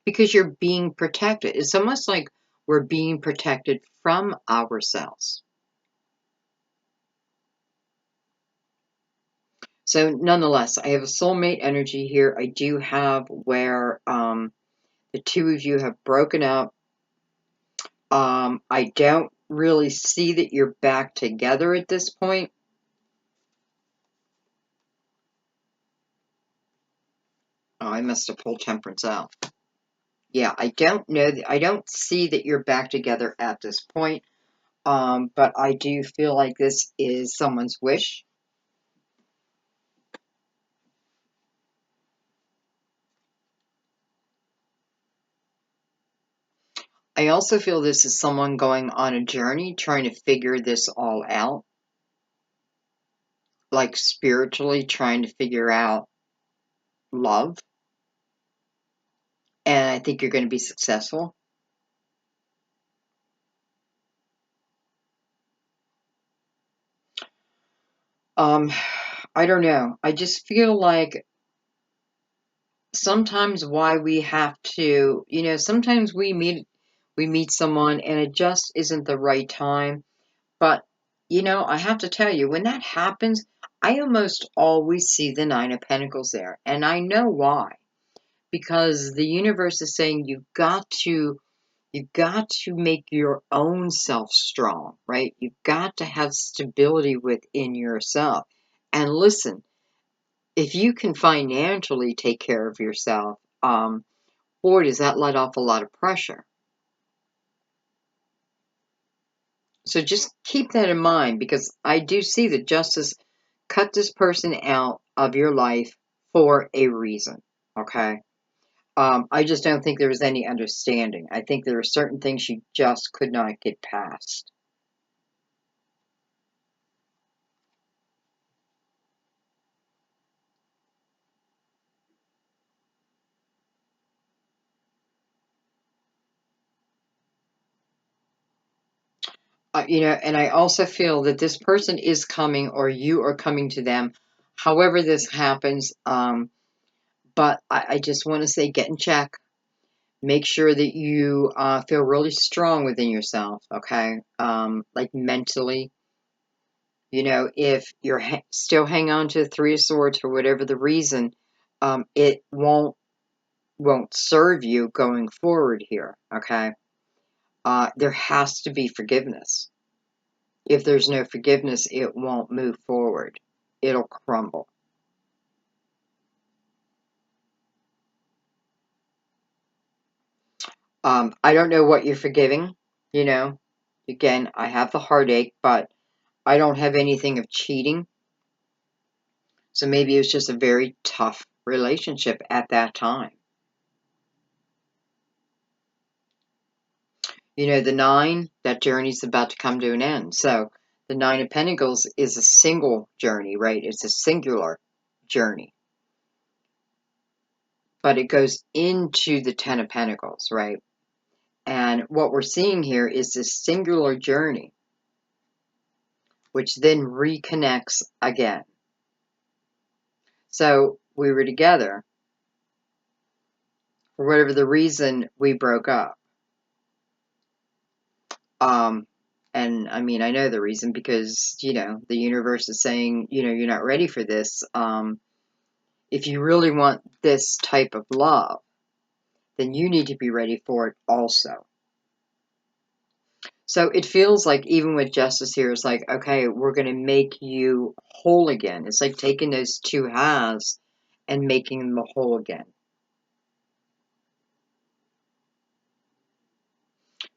[SPEAKER 1] Because you're being protected. It's almost like we're being protected from ourselves. So nonetheless, I have a soulmate energy here. I do have where the two of you have broken up. I don't really see that you're back together at this point. Oh, I must have pulled Temperance out. Yeah, I don't know. I don't see that you're back together at this point. But I do feel like this is someone's wish. I also feel this is someone going on a journey, trying to figure this all out. Like spiritually trying to figure out love. And I think you're going to be successful. I don't know. I just feel like sometimes why we have to, sometimes we meet someone and it just isn't the right time. But, I have to tell you, when that happens, I almost always see the Nine of Pentacles there. And I know why. Because the universe is saying you've got to make your own self strong, right? You've got to have stability within yourself. And listen, if you can financially take care of yourself, boy, does that let off a lot of pressure. So just keep that in mind, because I do see that justice cut this person out of your life for a reason, okay? I just don't think there was any understanding. I think there are certain things you just could not get past. And I also feel that this person is coming or you are coming to them, however this happens. But I just want to say get in check. Make sure that you feel really strong within yourself, okay? Like mentally. If you're still hang on to the Three of Swords for whatever the reason, it won't serve you going forward here, okay? There has to be forgiveness. If there's no forgiveness, it won't move forward. It'll crumble. I don't know what you're forgiving, you know. Again, I have the heartache, but I don't have anything of cheating. So maybe it was just a very tough relationship at that time. You know, the 9, that journey's about to come to an end. So the 9 of Pentacles is a single journey, right? It's a singular journey. But it goes into the 10 of Pentacles, right? And what we're seeing here is this singular journey, which then reconnects again. So we were together. For whatever the reason, we broke up. And I mean, I know the reason because, you know, the universe is saying, you know, you're not ready for this. If you really want this type of love, then you need to be ready for it also. So it feels like even with justice here, it's like, okay, we're going to make you whole again. It's like taking those 2 halves and making them whole again.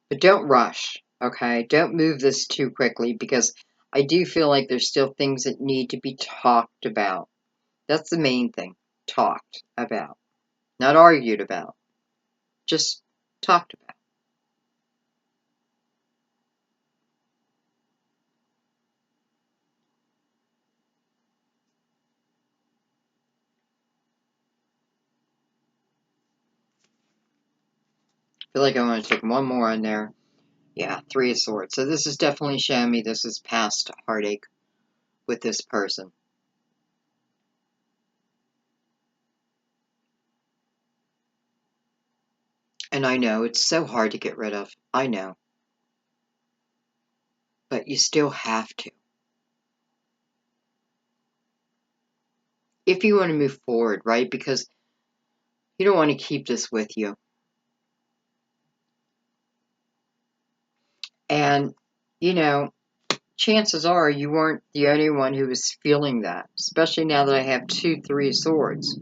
[SPEAKER 1] But don't rush, okay? Don't move this too quickly because I do feel like there's still things that need to be talked about. That's the main thing. Talked about. Not argued about. Just talked about. I feel like I want to take one more on there. Yeah, 3 of Swords. So this is definitely showing me this is past heartache with this person. And I know it's so hard to get rid of. I know. But you still have to. If you want to move forward, right? Because you don't want to keep this with you. And, you know, chances are you weren't the only one who was feeling that, especially now that I have 2 3 of Swords,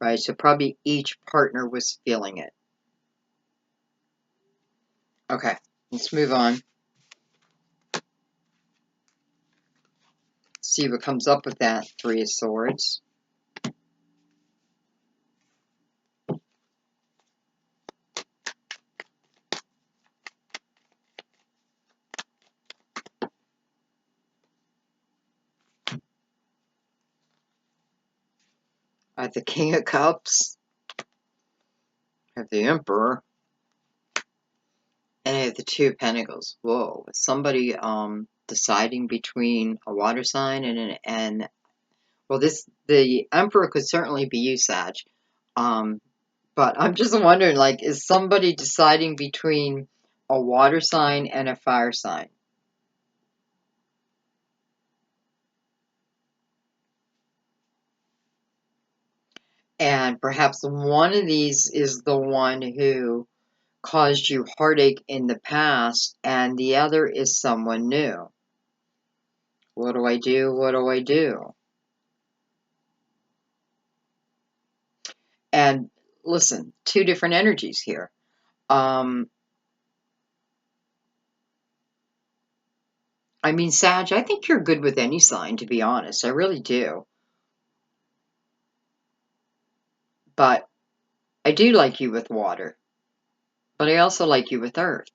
[SPEAKER 1] right? So probably each partner was feeling it. Okay, let's move on. See what comes up with that 3 of Swords. I have the King of Cups. I have the Emperor. And I have the 2 of Pentacles. Whoa, somebody deciding between a water sign and well, the Emperor could certainly be you, Sag. But I'm just wondering, like, is somebody deciding between a water sign and a fire sign? And perhaps one of these is the one who caused you heartache in the past, and the other is someone new. What do I do? What do I do? And listen, 2 different energies here. I mean, Sag, I think you're good with any sign, to be honest. I really do. But I do like you with water. But I also like you with earth.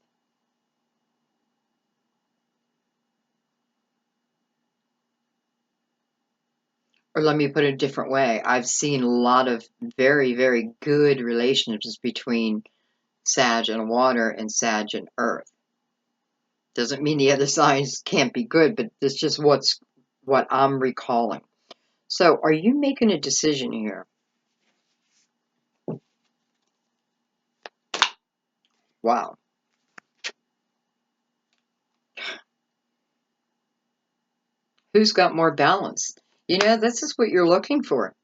[SPEAKER 1] Or let me put it a different way. I've seen a lot of very, very good relationships between Sag and water and Sag and earth. Doesn't mean the other signs can't be good, but it's just what I'm recalling. So, are you making a decision here? Wow. Who's got more balance? You know, this is what you're looking for.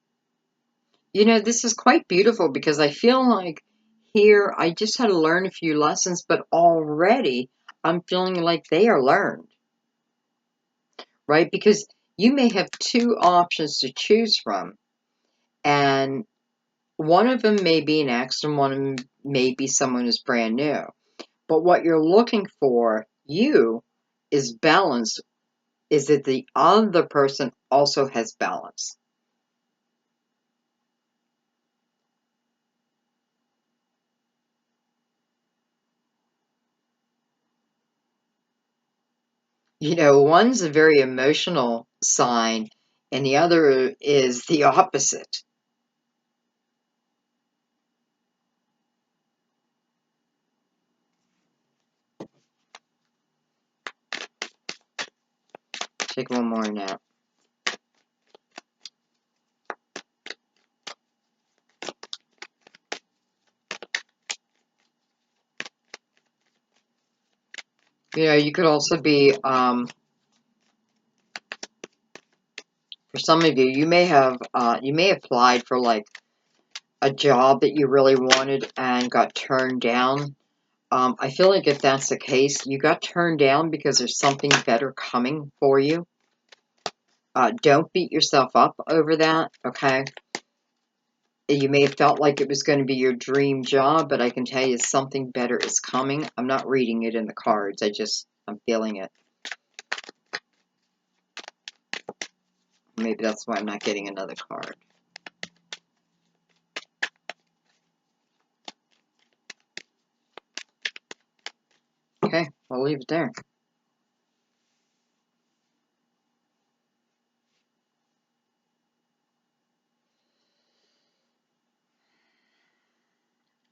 [SPEAKER 1] You know, this is quite beautiful because I feel like here I just had to learn a few lessons, but already I'm feeling like they are learned, right? Because you may have 2 options to choose from, and one of them may be an ex and one of them may be someone who's brand new. But what you're looking for, you, is balance is that the other person also has balance. You know, one's a very emotional sign, and the other is the opposite. Take one more now. You know, you could also be, for some of you, you may have applied for like a job that you really wanted and got turned down. I feel like if that's the case, you got turned down because there's something better coming for you. Don't beat yourself up over that, okay? You may have felt like it was going to be your dream job, but I can tell you something better is coming. I'm not reading it in the cards. I'm feeling it. Maybe that's why I'm not getting another card. Okay, I'll leave it there.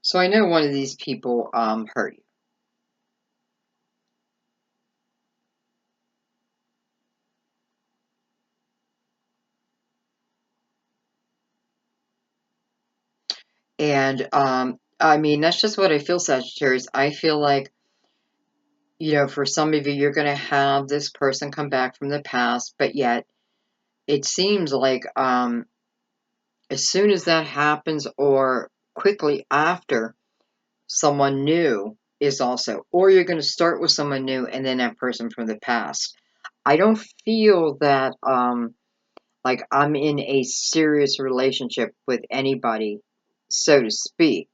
[SPEAKER 1] So I know one of these people hurt you. And I mean, that's just what I feel, Sagittarius. I feel like, you know, for some of you, you're going to have this person come back from the past, but yet it seems like as soon as that happens or quickly after, someone new is also, or you're going to start with someone new and then that person from the past. I don't feel that like I'm in a serious relationship with anybody, so to speak.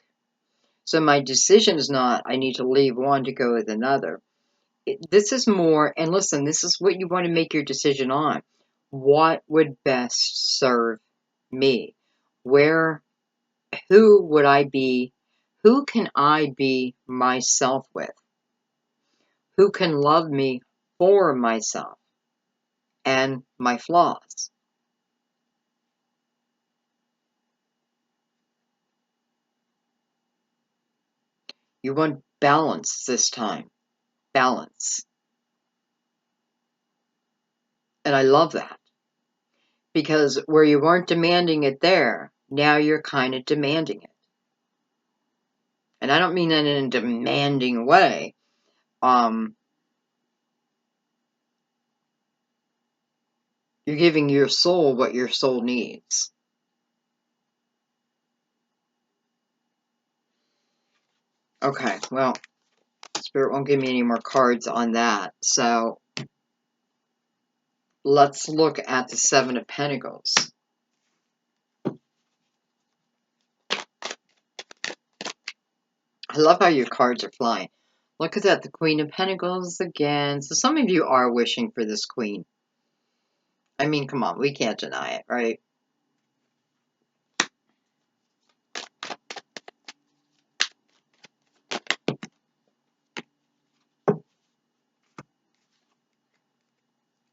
[SPEAKER 1] So my decision is not I need to leave one to go with another. This is more, and listen, this is what you want to make your decision on. What would best serve me? Where, who would I be? Who can I be myself with? Who can love me for myself and my flaws? You want balance this time. Balance. And I love that. Because where you weren't demanding it there, now you're kind of demanding it. And I don't mean that in a demanding way. You're giving your soul what your soul needs. Okay, well, Spirit won't give me any more cards on that. So let's look at the Seven of Pentacles. I love how your cards are flying. Look at that, the Queen of Pentacles again. So some of you are wishing for this Queen. I mean, come on, we can't deny it, right?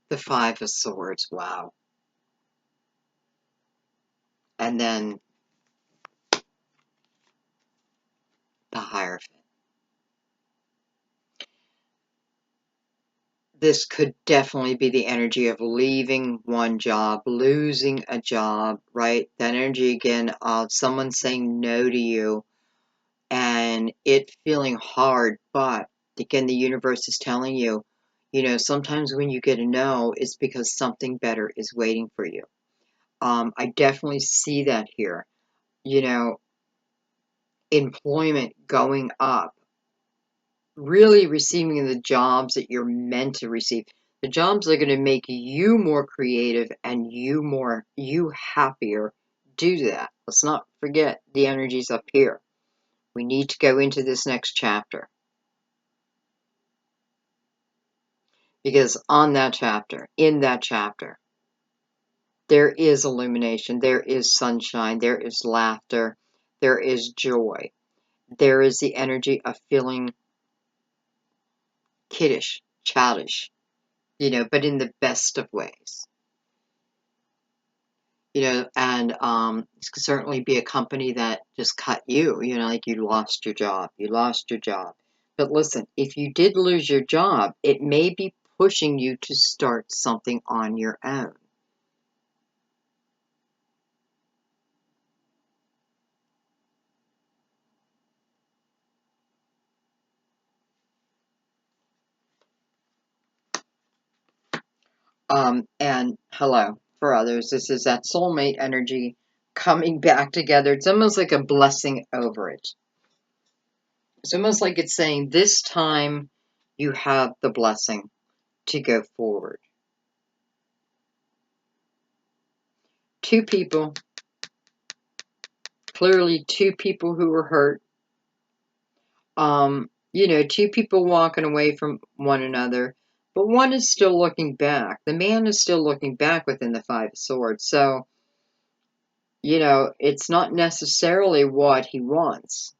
[SPEAKER 1] The Five of Swords, wow. And then the Hierophant. This could definitely be the energy of leaving one job, losing a job, right? That energy again of someone saying no to you and it feeling hard. But again, the universe is telling you, you know, sometimes when you get a no, it's because something better is waiting for you. I definitely see that here. You know, employment going up, really receiving the jobs that you're meant to receive. The jobs are going to make you more creative and you happier. Do that. Let's not forget the energies up here. We need to go into this next chapter. Because on that chapter, in that chapter, there is illumination, there is sunshine, there is laughter, there is joy. There is the energy of feeling kiddish, childish, but in the best of ways. And this could certainly be a company that just cut you, like you lost your job. You lost your job. But listen, if you did lose your job, it may be pushing you to start something on your own. And hello, for others, this is that soulmate energy coming back together. It's almost like a blessing over it. It's almost like it's saying, this time you have the blessing to go forward. Two people, clearly two people who were hurt. Two people walking away from one another, but one is still looking back. The man is still looking back within the Five of Swords. So, it's not necessarily what he wants,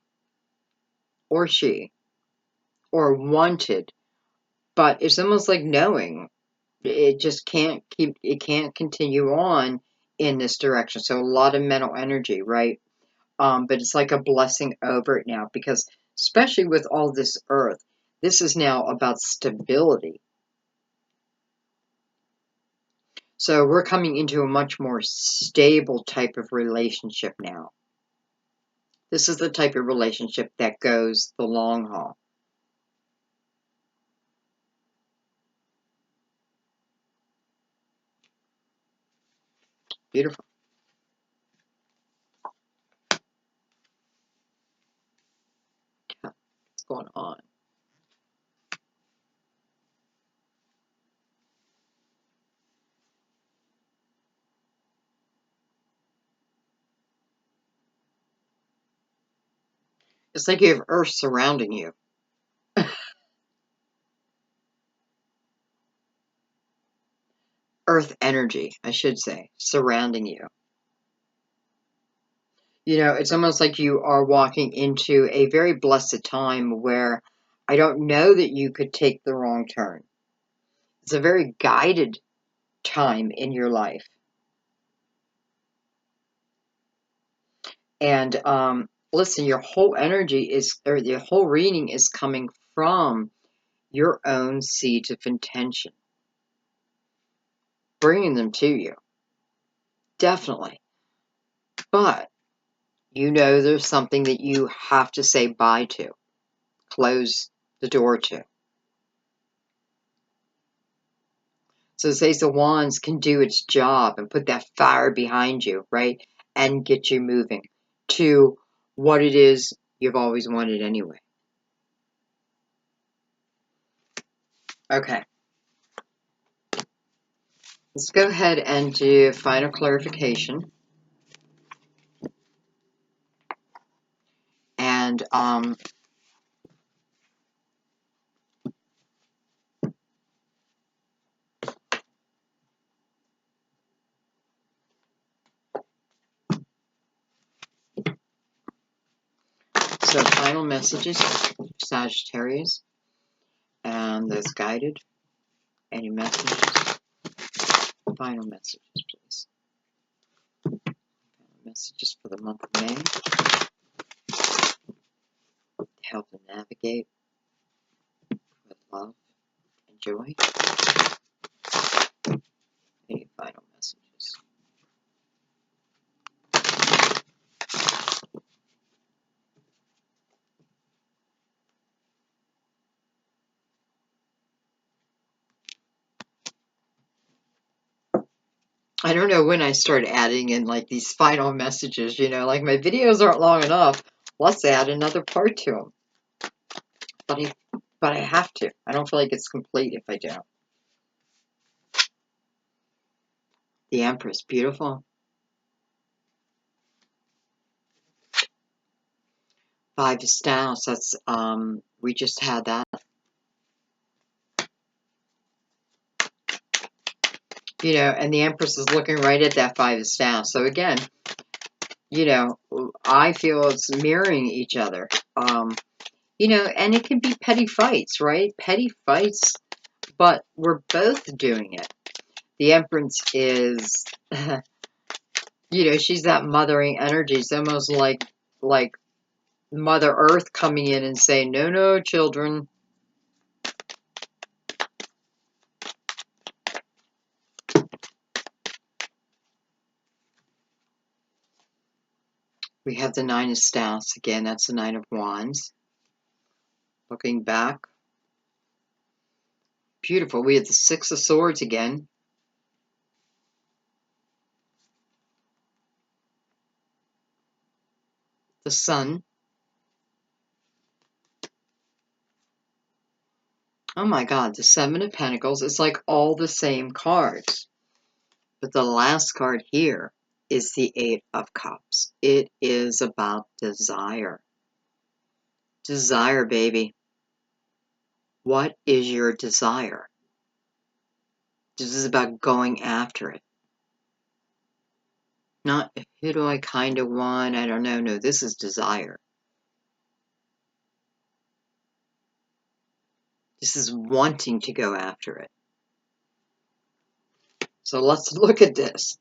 [SPEAKER 1] or she, or wanted, but it's almost like knowing it just it can't continue on in this direction. So a lot of mental energy, right? But it's like a blessing over it now, because especially with all this earth, this is now about stability. So we're coming into a much more stable type of relationship now. This is the type of relationship that goes the long haul. Beautiful. What's going on? It's like you have earth surrounding you. Earth energy, I should say, surrounding you. It's almost like you are walking into a very blessed time where I don't know that you could take the wrong turn. It's a very guided time in your life. And listen, your whole energy or the whole reading is coming from your own seeds of intention, bringing them to you. Definitely. But there's something that you have to say bye to, close the door to. So the Ace of Wands can do its job and put that fire behind you, right? And get you moving to what it is you've always wanted anyway. Okay. Let's go ahead and do final clarification. And so final messages, Sagittarius, and those guided. Any messages? Final messages, please. Final messages for the month of May to help them navigate with love and joy. Any final messages? I don't know when I start adding in like these final messages, like my videos aren't long enough. Let's add another part to them. But I have to. I don't feel like it's complete if I don't. The Empress, beautiful. Five of Staves, that's, we just had that. You know, and the Empress is looking right at that Five of Staffs. So again, you know, I feel it's mirroring each other. You know, and it can be petty fights, right? Petty fights, but we're both doing it. The Empress is, you know, she's that mothering energy. It's almost like Mother Earth coming in and saying, no, no, children. We have the Nine of Staffs again. That's the Nine of Wands. Looking back. Beautiful. We have the Six of Swords again. The Sun. Oh my God, the Seven of Pentacles. It's like all the same cards. But the last card here is the Eight of Cups. It is about desire. Desire, baby. What is your desire? This is about going after it. Not, who do I kind of want? I don't know. No, this is desire. This is wanting to go after it. So let's look at this.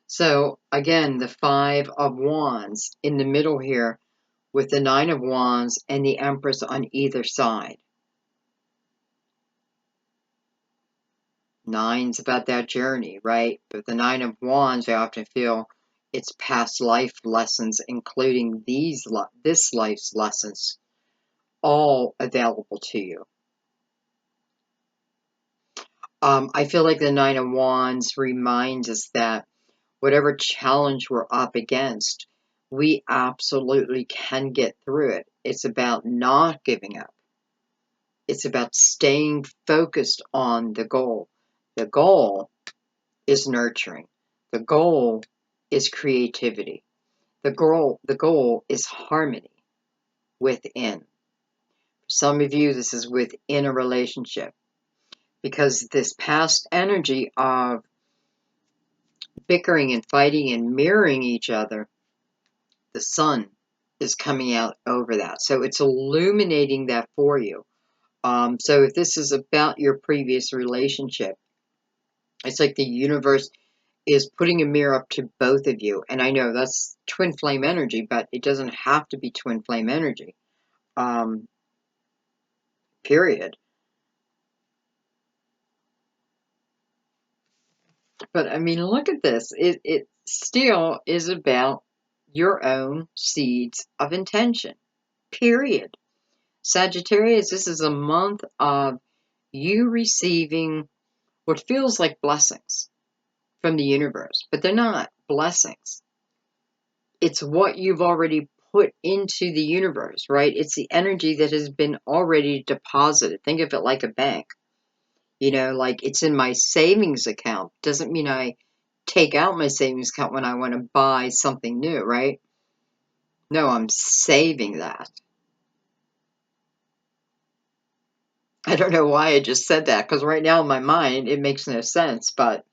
[SPEAKER 1] So again, the Five of Wands in the middle here with the Nine of Wands and the Empress on either side. Nine's about that journey, right? But the Nine of Wands, I often feel it's past life lessons, including this life's lessons, all available to you. I feel like the Nine of Wands reminds us that whatever challenge we're up against, we absolutely can get through it. It's about not giving up. It's about staying focused on the goal. The goal is nurturing. The goal is creativity. The goal is harmony within. For some of you, this is within a relationship. Because this past energy of bickering and fighting and mirroring each other, the sun is coming out over that. So it's illuminating that for you. So if this is about your previous relationship, it's like the universe is putting a mirror up to both of you. And I know that's twin flame energy, but it doesn't have to be twin flame energy. Period. But I mean, look at this. It still is about your own seeds of intention. Period. Sagittarius, this is a month of you receiving what feels like blessings from the universe, but they're not blessings. It's what you've already put into the universe, right? It's the energy that has been already deposited. Think of it like a bank. You know, like it's in my savings account. Doesn't mean I take out my savings account when I want to buy something new, right? No, I'm saving that. I don't know why I just said that, because right now in my mind it makes no sense, but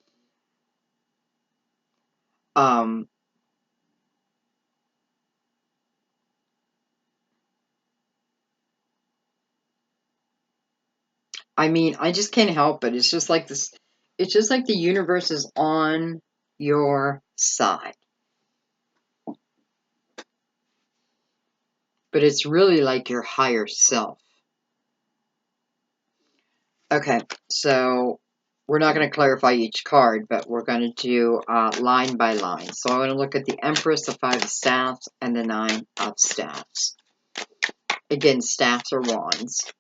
[SPEAKER 1] um I mean, I just can't help it. It's just like this, it's just like the universe is on your side. But it's really like your higher self. Okay, so we're not going to clarify each card, but we're going to do line by line. So I want to look at the Empress, the Five of Staffs, and the Nine of Staffs. Again, staffs are wands,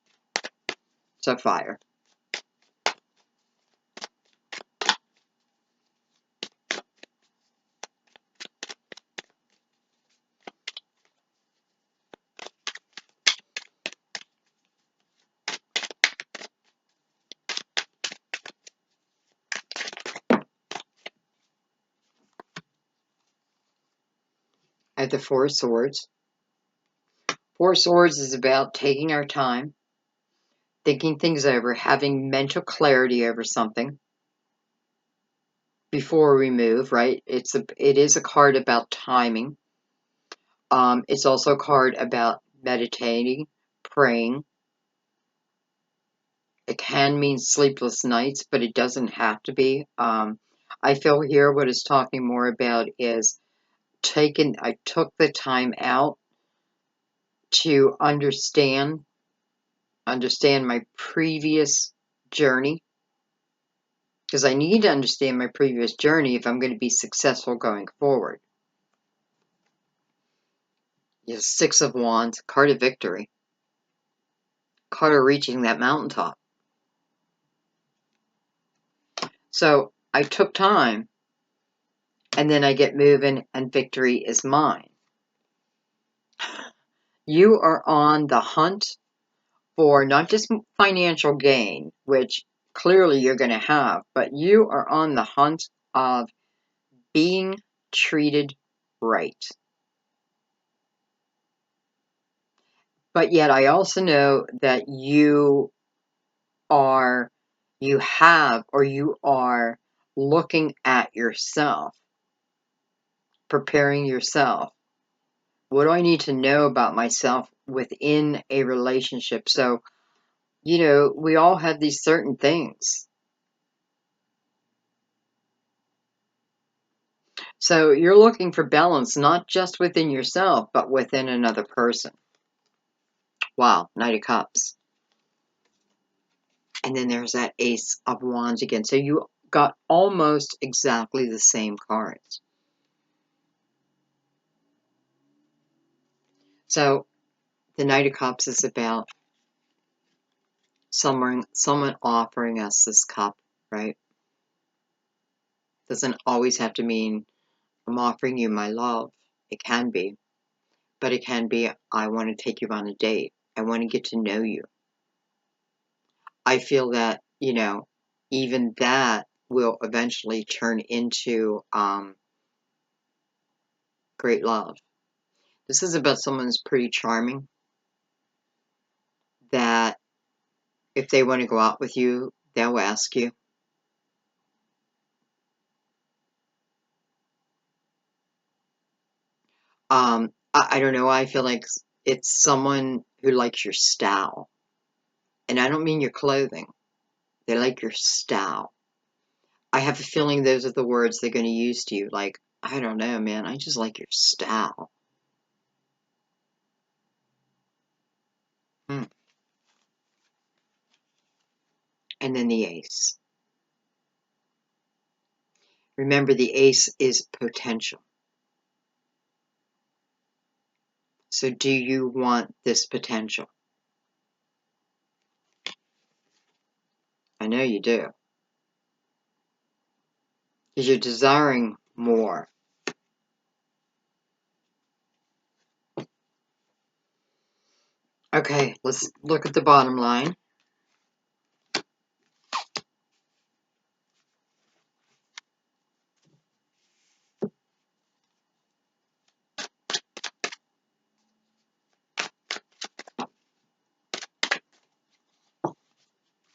[SPEAKER 1] so fire. I have the Four of Swords. Four of Swords is about taking our time, thinking things over, having mental clarity over something. before we move, right? It is a card about timing. It's also a card about meditating, praying. It can mean sleepless nights, but it doesn't have to be. I feel here what it's talking more about is I took the time out to understand my previous journey, because I need to understand my previous journey if I'm going to be successful going forward. Yes, Six of Wands, card of victory, card of reaching that mountaintop. So I took time, and then I get moving, and victory is mine. You are on the hunt for not just financial gain, which clearly you're going to have, but you are on the hunt of being treated right. But yet I also know that you are looking at yourself, preparing yourself. What do I need to know about myself within a relationship? So, we all have these certain things. So you're looking for balance, not just within yourself, but within another person. Wow, Knight of Cups. And then there's that Ace of Wands again. So you got almost exactly the same cards. So the Knight of Cups is about someone offering us this cup, right? Doesn't always have to mean I'm offering you my love. It can be. But it can be, I want to take you on a date. I want to get to know you. I feel that, even that will eventually turn into great love. This is about someone who's pretty charming, that if they want to go out with you, they'll ask you. I don't know, I feel like it's someone who likes your style. And I don't mean your clothing. They like your style. I have a feeling those are the words they're going to use to you. Like, I don't know, man, I just like your style. Hmm. And then the Ace. Remember, the Ace is potential. So do you want this potential? I know you do. Because you're desiring more. Okay, let's look at the bottom line.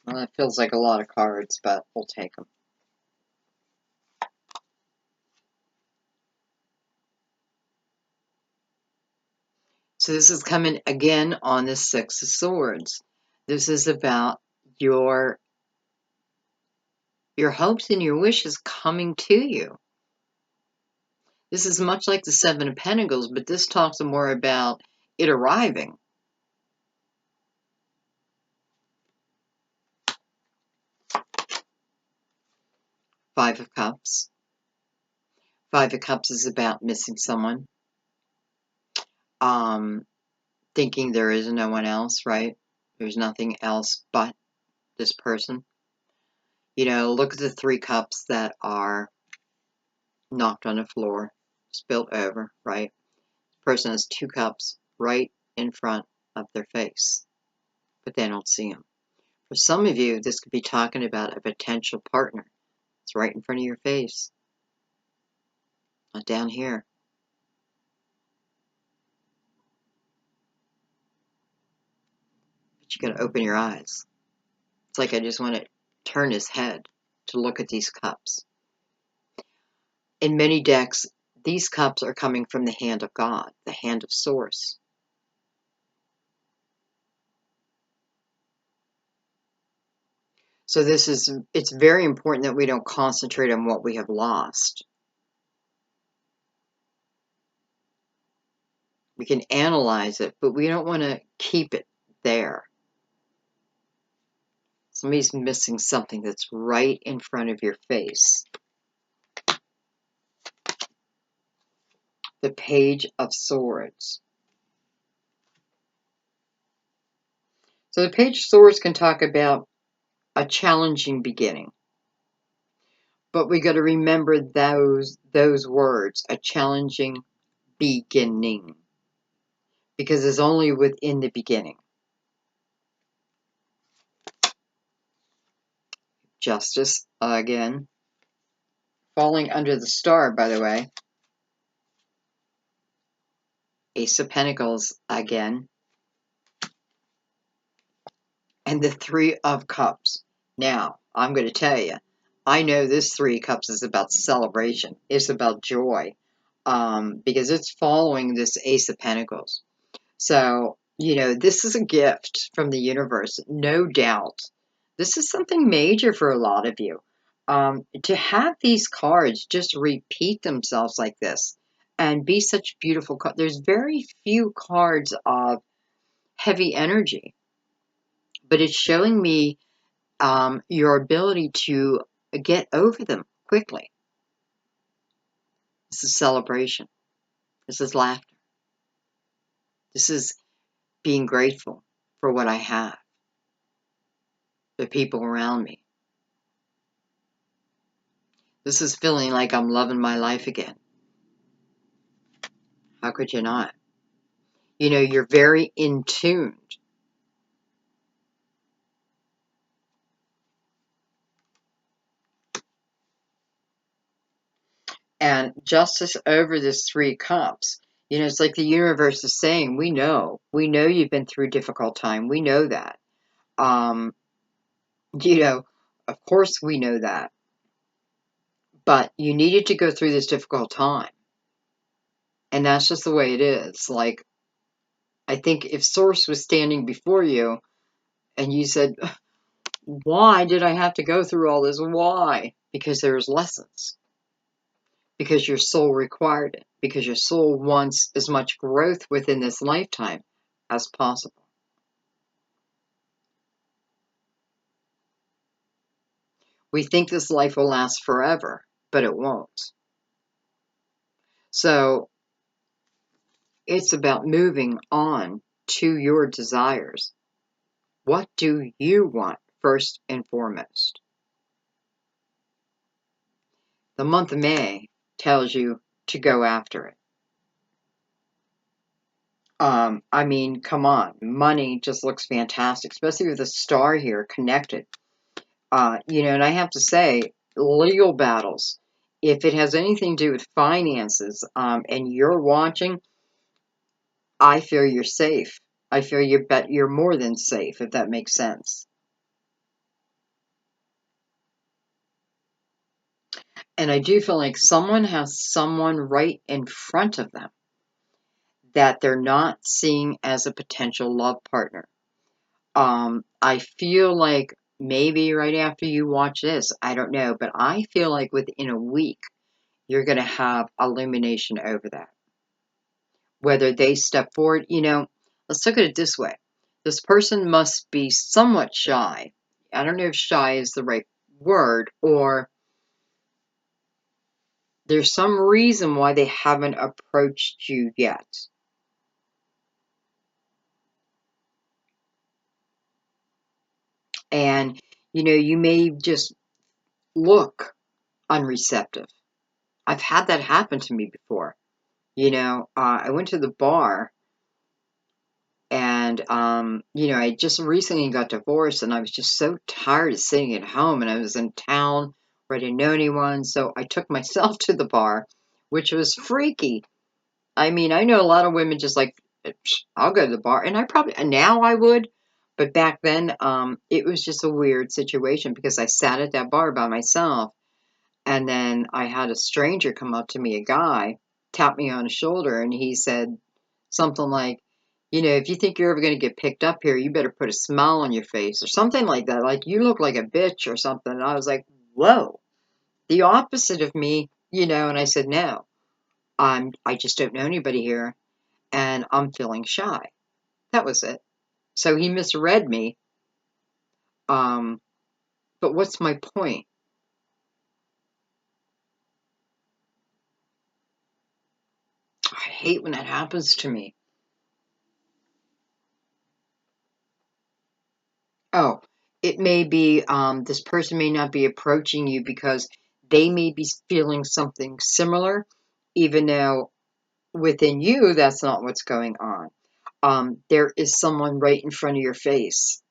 [SPEAKER 1] Well, that feels like a lot of cards, but we'll take them. So this is coming again on the Six of Swords. This is about your hopes and your wishes coming to you. This is much like the Seven of Pentacles, but this talks more about it arriving. Five of Cups. Five of Cups is about missing someone. Thinking there is no one else, right? There's nothing else but this person. Look at the Three Cups that are knocked on the floor, spilt over, right? The person has two cups right in front of their face, but they don't see them. For some of you, this could be talking about a potential partner. It's right in front of your face, not down here. But you gotta open your eyes. It's like I just want to turn his head to look at these cups. In many decks, these cups are coming from the hand of God, the hand of Source. So it's very important that we don't concentrate on what we have lost. We can analyze it, but we don't want to keep it there. Somebody's missing something that's right in front of your face. The Page of Swords. So the Page of Swords can talk about a challenging beginning. But we got to remember those words, a challenging beginning. Because it's only within the beginning. Justice, again. Falling under the star, by the way. Ace of Pentacles, again. And the Three of Cups. Now, I'm going to tell you, I know this Three of Cups is about celebration. It's about joy. Because it's following this Ace of Pentacles. So, this is a gift from the universe, no doubt. This is something major for a lot of you. To have these cards just repeat themselves like this and be such beautiful cards. There's very few cards of heavy energy, but it's showing me your ability to get over them quickly. This is celebration. This is laughter. This is being grateful for what I have, the people around me. This is feeling like I'm loving my life again. How could you not? You're very in tuned. And justice over this Three Cups. It's like the universe is saying, we know you've been through a difficult time. We know that. Of course we know that. But you needed to go through this difficult time. And that's just the way it is. Like, I think if Source was standing before you and you said, why did I have to go through all this? Why? Because there's lessons. Because your soul required it. Because your soul wants as much growth within this lifetime as possible. We think this life will last forever, but it won't. So it's about moving on to your desires. What do you want first and foremost? The month of May tells you to go after it. I mean, come on. Money just looks fantastic, especially with the star here connected. And I have to say, legal battles, if it has anything to do with finances, and you're watching, I feel you're safe. I feel you're more than safe, if that makes sense. And I do feel like someone has someone right in front of them that they're not seeing as a potential love partner. I feel like maybe right after you watch this, I don't know, but I feel like within a week, you're going to have illumination over that. Whether they step forward, let's look at it this way. This person must be somewhat shy. I don't know if shy is the right word, or there's some reason why they haven't approached you yet. And, you may just look unreceptive. I've had that happen to me before. I went to the bar and, I just recently got divorced and I was just so tired of sitting at home and I was in town where I didn't know anyone. So I took myself to the bar, which was freaky. I mean, I know a lot of women just like, I'll go to the bar, and now I would, but back then, it was just a weird situation because I sat at that bar by myself And then I had a stranger come up to me, a guy, tap me on the shoulder, and he said something like, you know, if you think you're ever going to get picked up here, you better put a smile on your face or something like that. Like, you look like a bitch or something. And I was like, whoa, the opposite of me, you know. And I said, no, I just don't know anybody here, and I'm feeling shy. That was it. So he misread me. Um, but what's my point? I hate when that happens to me. Oh, it may be, this person may not be approaching you because they may be feeling something similar, even though within you, that's not what's going on. There is someone right in front of your face.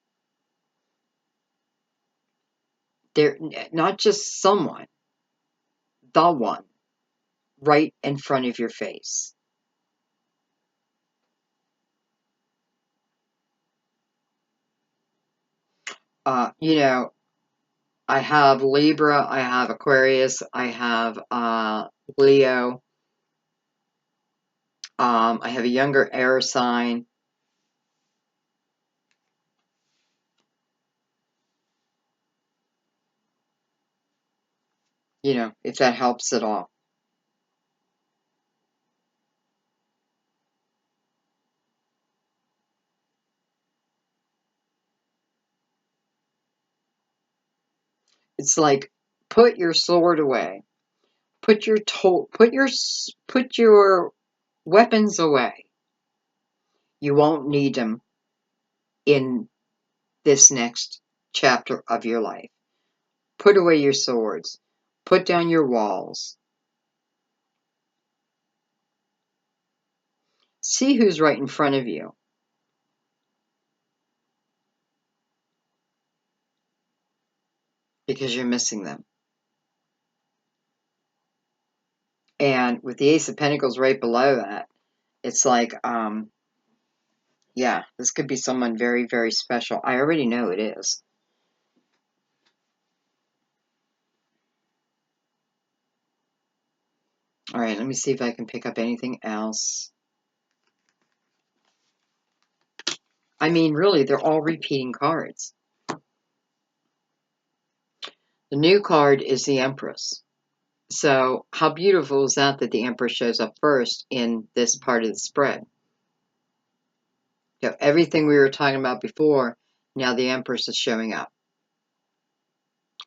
[SPEAKER 1] There, not just someone, the one right in front of your face. You know, I have Libra, I have Aquarius, I have Leo, I have a younger air sign. You know, if that helps at all. It's like, put your sword away. Put your weapons away. You won't need them in this next chapter of your life. Put away your swords. Put down your walls. See who's right in front of you, because you're missing them. And with the Ace of Pentacles right below that, it's like, yeah, this could be someone very, very special. I already know it is. All right, let me see if I can pick up anything else. I mean, really, they're all repeating cards. The new card is the Empress. So how beautiful is that, that the Empress shows up first in this part of the spread? You know, everything we were talking about before, now the Empress is showing up.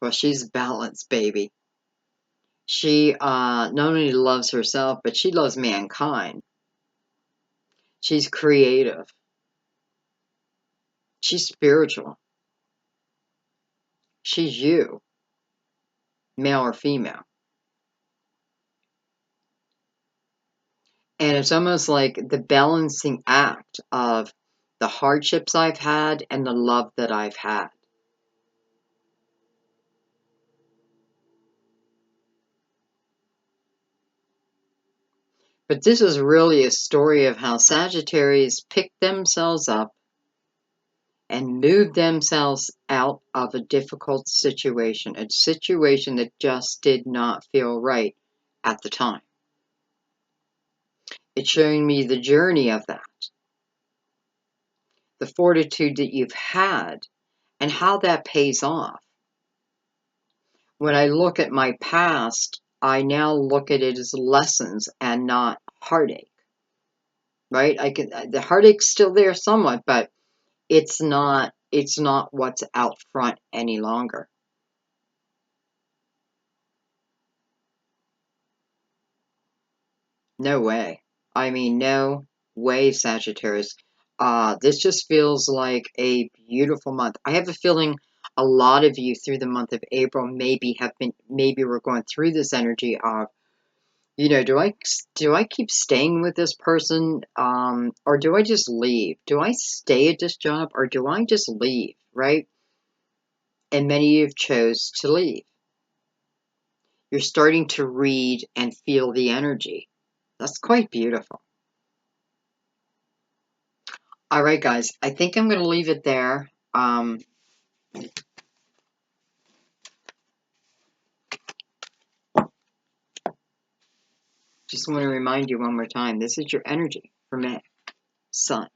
[SPEAKER 1] Well, she's balanced, baby. She not only loves herself, but she loves mankind. She's creative. She's spiritual. She's you, male or female. And it's almost like the balancing act of the hardships I've had and the love that I've had. But this is really a story of how Sagittarius picked themselves up and moved themselves out of a difficult situation, a situation that just did not feel right at the time. It's showing me the journey of that, the fortitude that you've had, and how that pays off. When I look at my past, I now look at it as lessons and not heartache, right? The heartache's still there somewhat, but it's not what's out front any longer. No way. I mean, no way, Sagittarius. This just feels like a beautiful month. I have a feeling a lot of you through the month of April maybe we're going through this energy of, you know, do I keep staying with this person, or do I just leave? Do I stay at this job, or do I just leave, right? And many of you chose to leave. You're starting to read and feel the energy. That's quite beautiful. All right, guys, I think I'm going to leave it there. Just want to remind you one more time, this is your energy for May. Sun.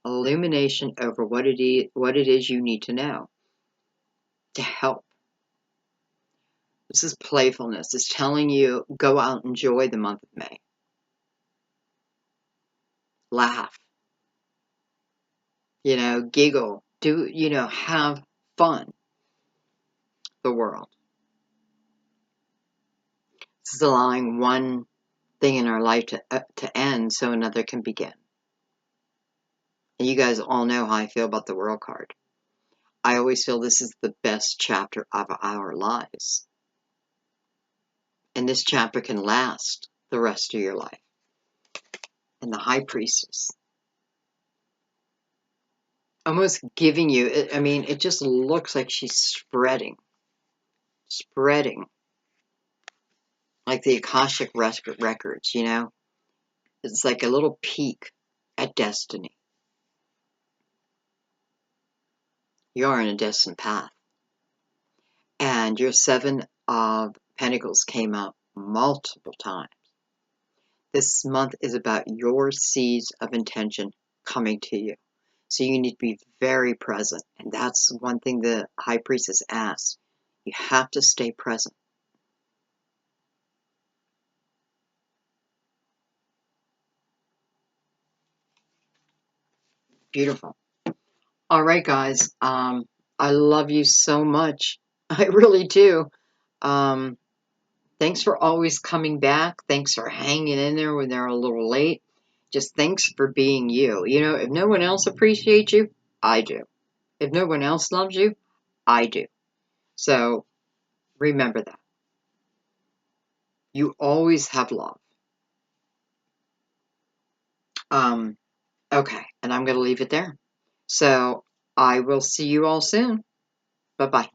[SPEAKER 1] Illumination over what it is you need to know to help. This is playfulness. It's telling you, go out and enjoy the month of May. Laugh. Giggle. Have fun. The world. This is allowing one thing in our life to end so another can begin. And you guys all know how I feel about the World card. I always feel this is the best chapter of our lives. And this chapter can last the rest of your life. And the High Priestess. Almost giving you, it just looks like she's spreading. Spreading. Like the Akashic records, It's like a little peek at destiny. You are on a destined path. And your Seven of Pentacles came up multiple times. This month is about your seeds of intention coming to you. So you need to be very present. And that's one thing the High Priestess asks. You have to stay present. Beautiful. All right, guys. I love you so much. I really do. Thanks for always coming back. Thanks for hanging in there when they're a little late. Just thanks for being you. If no one else appreciates you, I do. If no one else loves you, I do. So remember that. You always have love. Okay, and I'm going to leave it there. So I will see you all soon. Bye-bye.